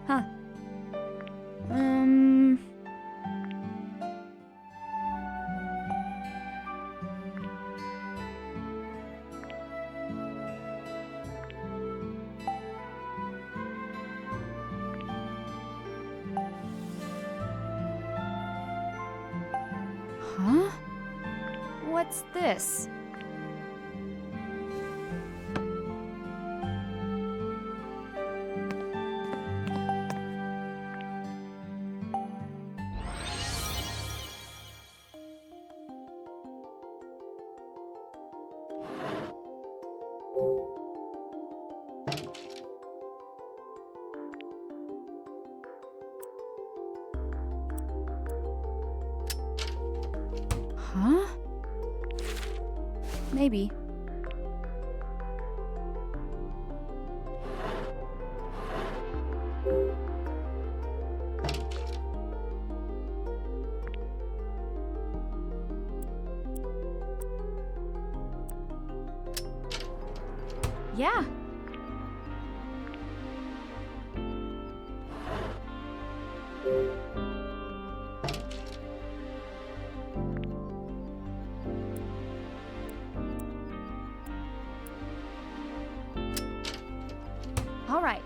Huh. Huh? What's this? Huh? Maybe. Yeah. All right.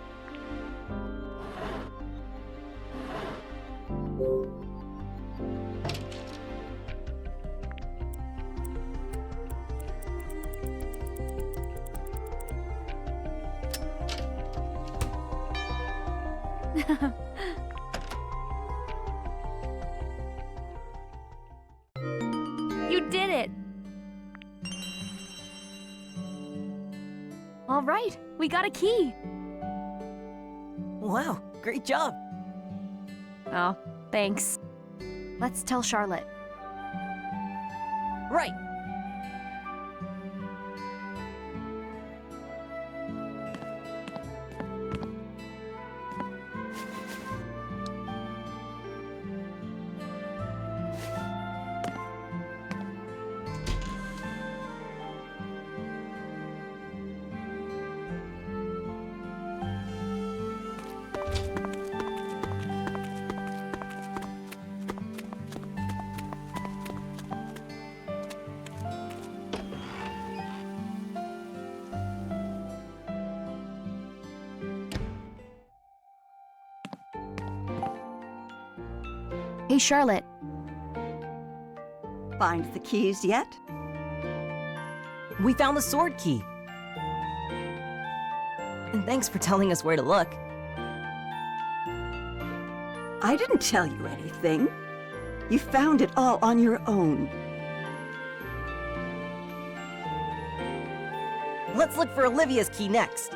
You did it! All right, we got a key. Wow, great job. Oh, thanks. Let's tell Charlotte. Right. Hey, Charlotte. Find the keys yet? We found the sword key. And thanks for telling us where to look. I didn't tell you anything. You found it all on your own. Let's look for Olivia's key next.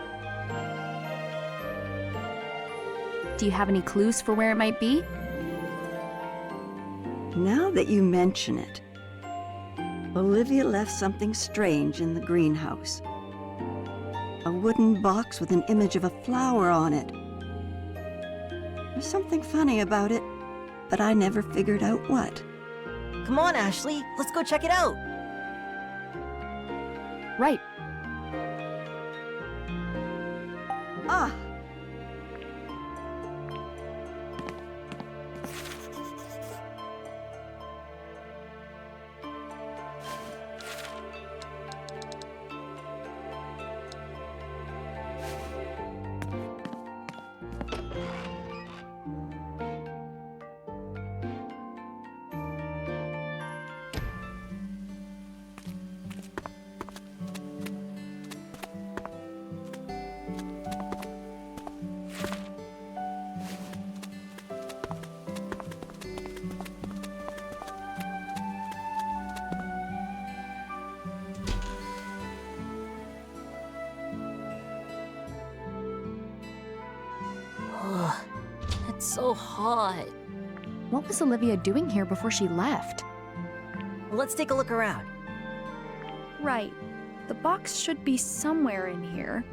Do you have any clues for where it might be? Now that you mention it, Olivia left something strange in the greenhouse. A wooden box with an image of a flower on it. There's something funny about it, but I never figured out what. Come on, Ashley, let's go check it out. Right. Ah! It's so hot. What was Olivia doing here before she left? Let's take a look around. Right. The box should be somewhere in here.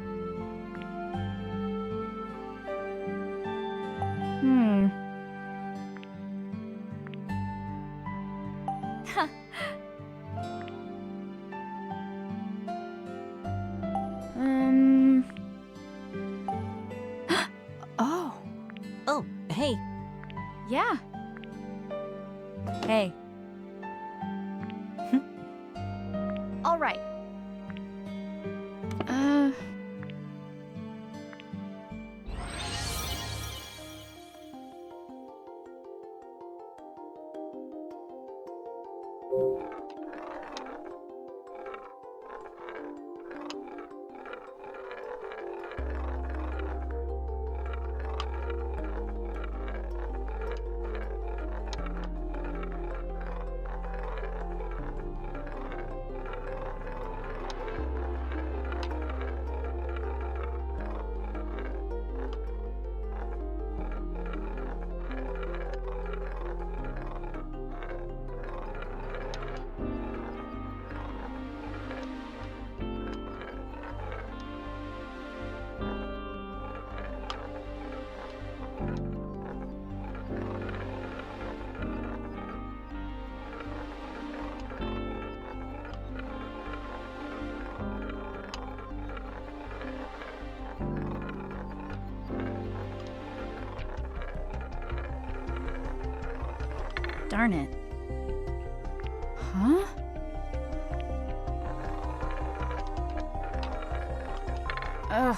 Oh. Oh, hey. Yeah. Hey. All right. Darn it. Huh? Ugh.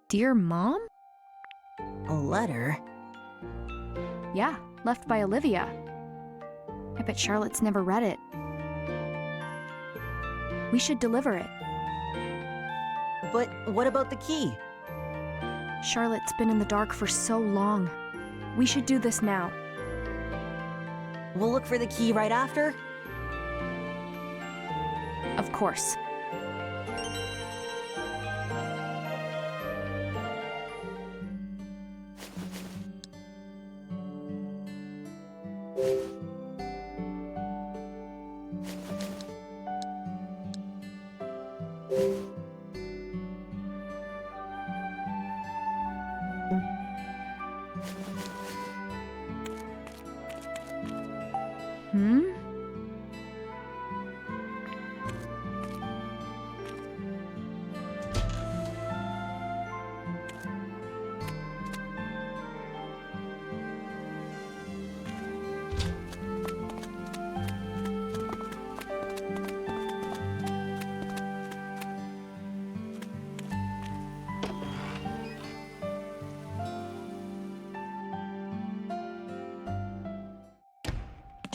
Dear Mom? A letter? Yeah, left by Olivia. I bet Charlotte's never read it. We should deliver it. But what about the key? Charlotte's been in the dark for so long. We should do this now. We'll look for the key right after? Of course.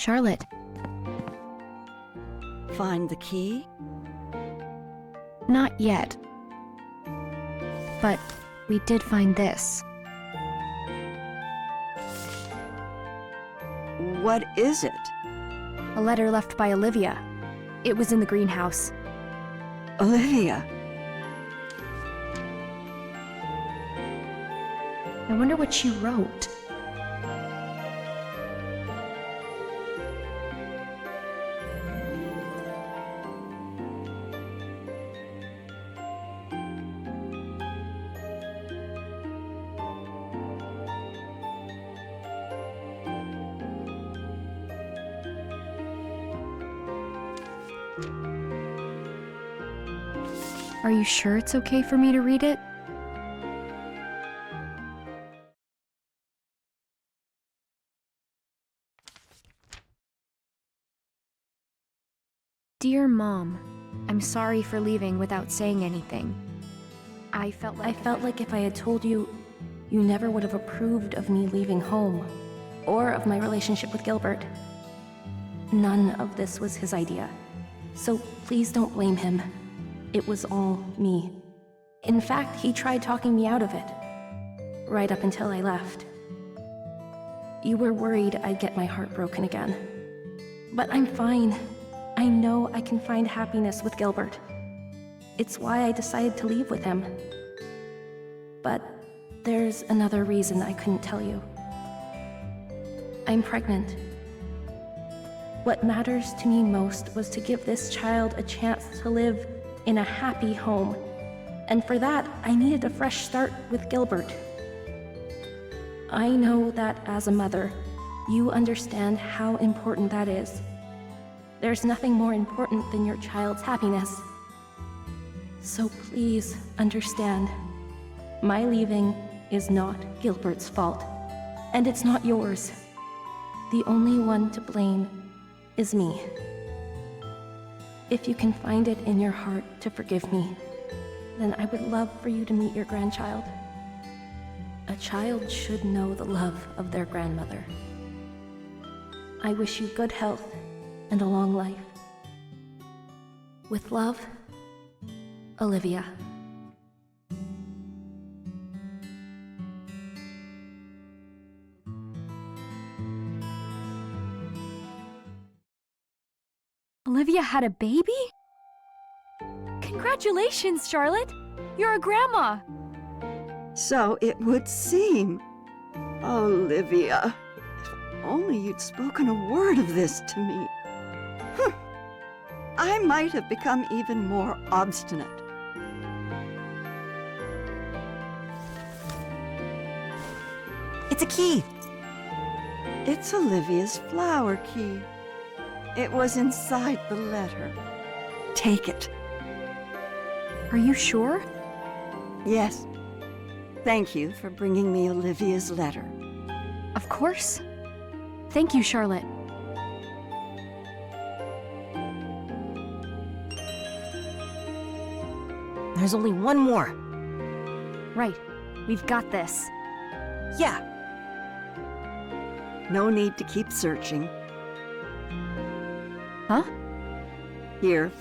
Charlotte, Find the key? not yet. But we did find this. What is it? A letter left by Olivia. It was in the greenhouse. Olivia. I wonder what she wrote. Are you sure it's okay for me to read it? Dear Mom, I'm sorry for leaving without saying anything. I felt like if I had told you, you never would have approved of me leaving home, or of my relationship with Gilbert. None of this was his idea, so please don't blame him. It was all me. In fact, he tried talking me out of it, right up until I left. You were worried I'd get my heart broken again. But I'm fine. I know I can find happiness with Gilbert. It's why I decided to leave with him. But there's another reason I couldn't tell you. I'm pregnant. What matters to me most was to give this child a chance to live in a happy home. And for that, I needed a fresh start with Gilbert. I know that as a mother, you understand how important that is. There's nothing more important than your child's happiness. So please understand, my leaving is not Gilbert's fault, and it's not yours. The only one to blame is me. If you can find it in your heart to forgive me, then I would love for you to meet your grandchild. A child should know the love of their grandmother. I wish you good health and a long life. With love, Olivia. Olivia had a baby? Congratulations, Charlotte! You're a grandma! So it would seem. Olivia, if only you'd spoken a word of this to me. I might have become even more obstinate. It's a key! It's Olivia's flower key. It was inside the letter. Take it. Are you sure? Yes. Thank you for bringing me Olivia's letter. Of course. Thank you, Charlotte. There's only one more. Right. We've got this. Yeah, No need to keep searching. Huh? Here.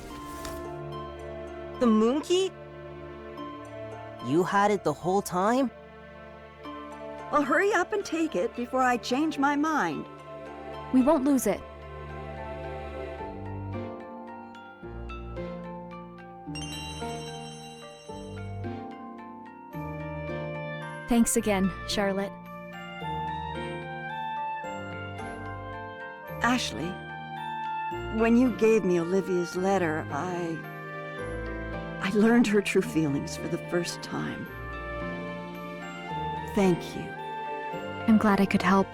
the moon key? You had it the whole time? Well, hurry up and take it before I change my mind. We won't lose it. Thanks again, Charlotte. Ashley, when you gave me Olivia's letter, I learned her true feelings for the first time. Thank you. I'm glad I could help.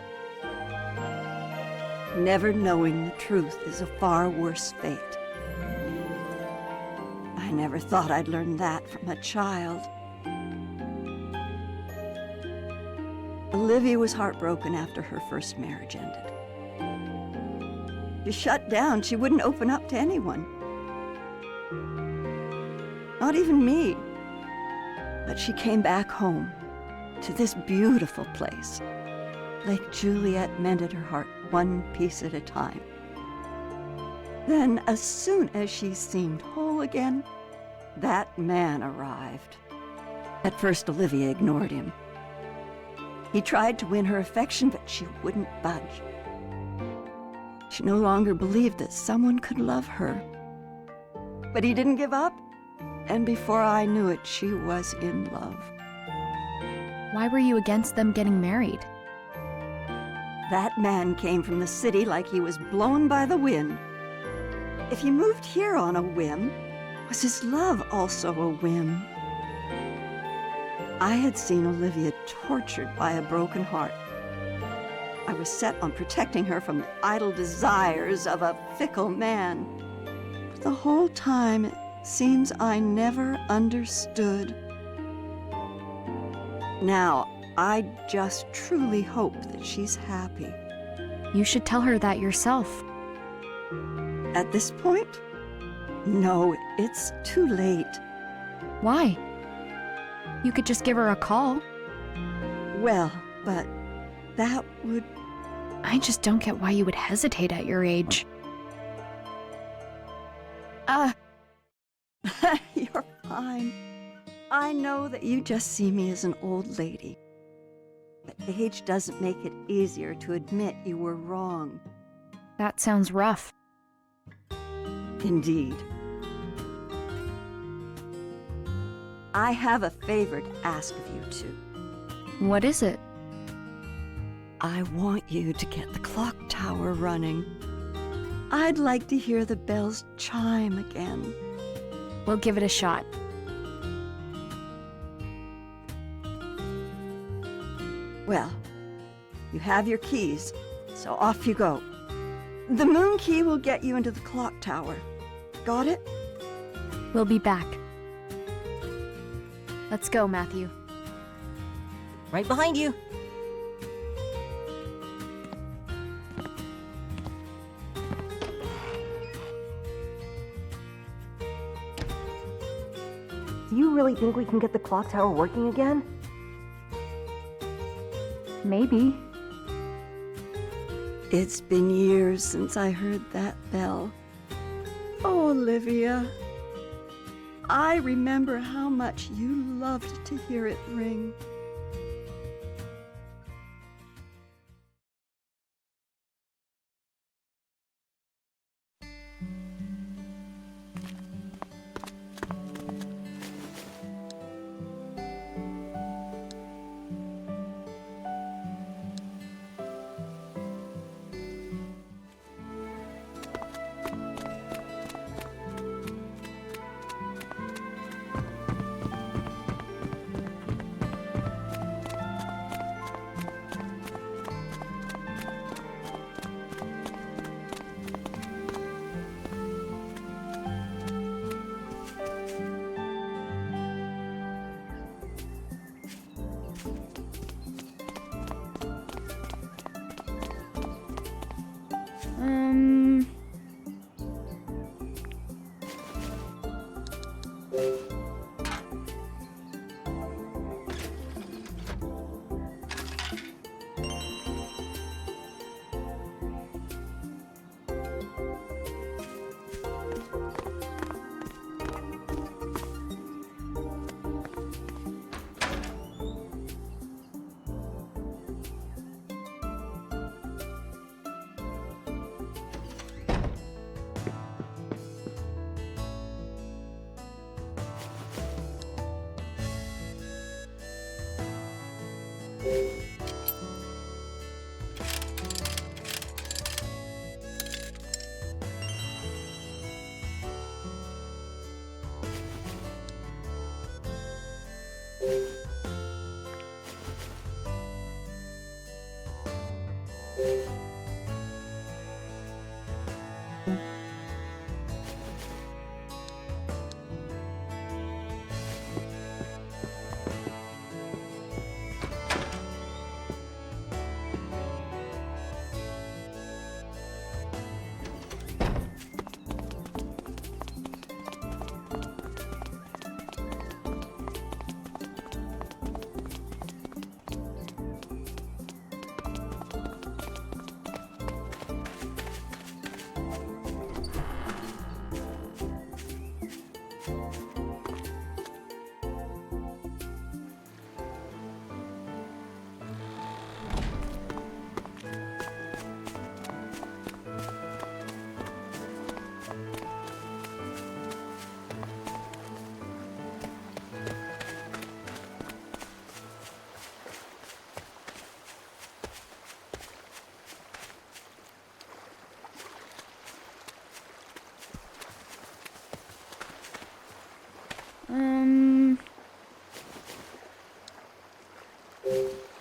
Never knowing the truth is a far worse fate. I never thought I'd learn that from a child. Olivia was heartbroken after her first marriage ended. She shut down. She wouldn't open up to anyone. Not even me. But she came back home to this beautiful place. Lake Juliet mended her heart one piece at a time. Then, as soon as she seemed whole again, that man arrived. At first, Olivia ignored him. He tried to win her affection, but she wouldn't budge. She no longer believed that someone could love her. But he didn't give up, and before I knew it, she was in love. Why were you against them getting married? That man came from the city like he was blown by the wind. If he moved here on a whim, was his love also a whim? I had seen Olivia tortured by a broken heart. I was set on protecting her from the idle desires of a fickle man. But the whole time, it seems I never understood. Now, I just truly hope that she's happy. You should tell her that yourself. At this point, No, it's too late. Why? You could just give her a call. Well, but that would... I just don't get why you would hesitate at your age. You're fine. I know that you just see me as an old lady. But age doesn't make it easier to admit you were wrong. That sounds rough. Indeed. I have a favor to ask of you two. What is it? I want you to get the clock tower running. I'd like to hear the bells chime again. We'll give it a shot. Well, you have your keys, so off you go. The moon key will get you into the clock tower. Got it? We'll be back. Let's go, Matthew. Right behind you. Do you really think we can get the clock tower working again? Maybe. It's been years since I heard that bell. Oh, Olivia. I remember how much you loved to hear it ring.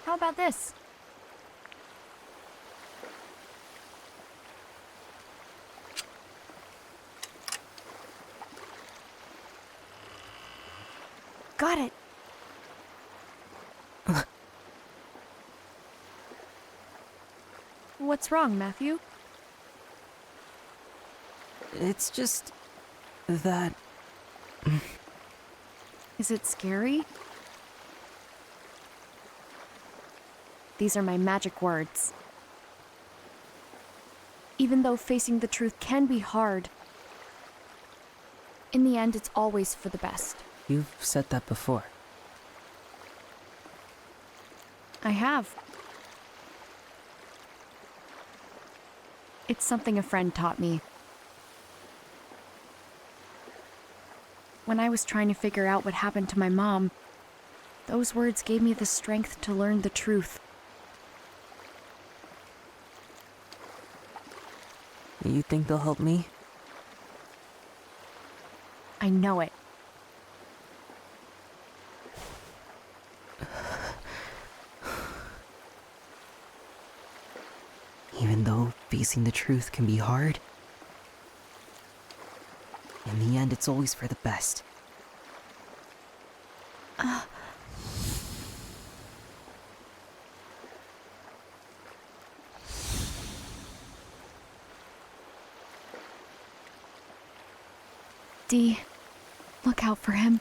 How about this? Got it. What's wrong, Matthew? It's just... That... Is it scary? These are my magic words. Even though facing the truth can be hard, in the end, it's always for the best. You've said that before. I have. It's something a friend taught me. When I was trying to figure out what happened to my mom, those words gave me the strength to learn the truth. You think they'll help me? I know it. Even though facing the truth can be hard, in the end, it's always for the best. Dee, look out for him.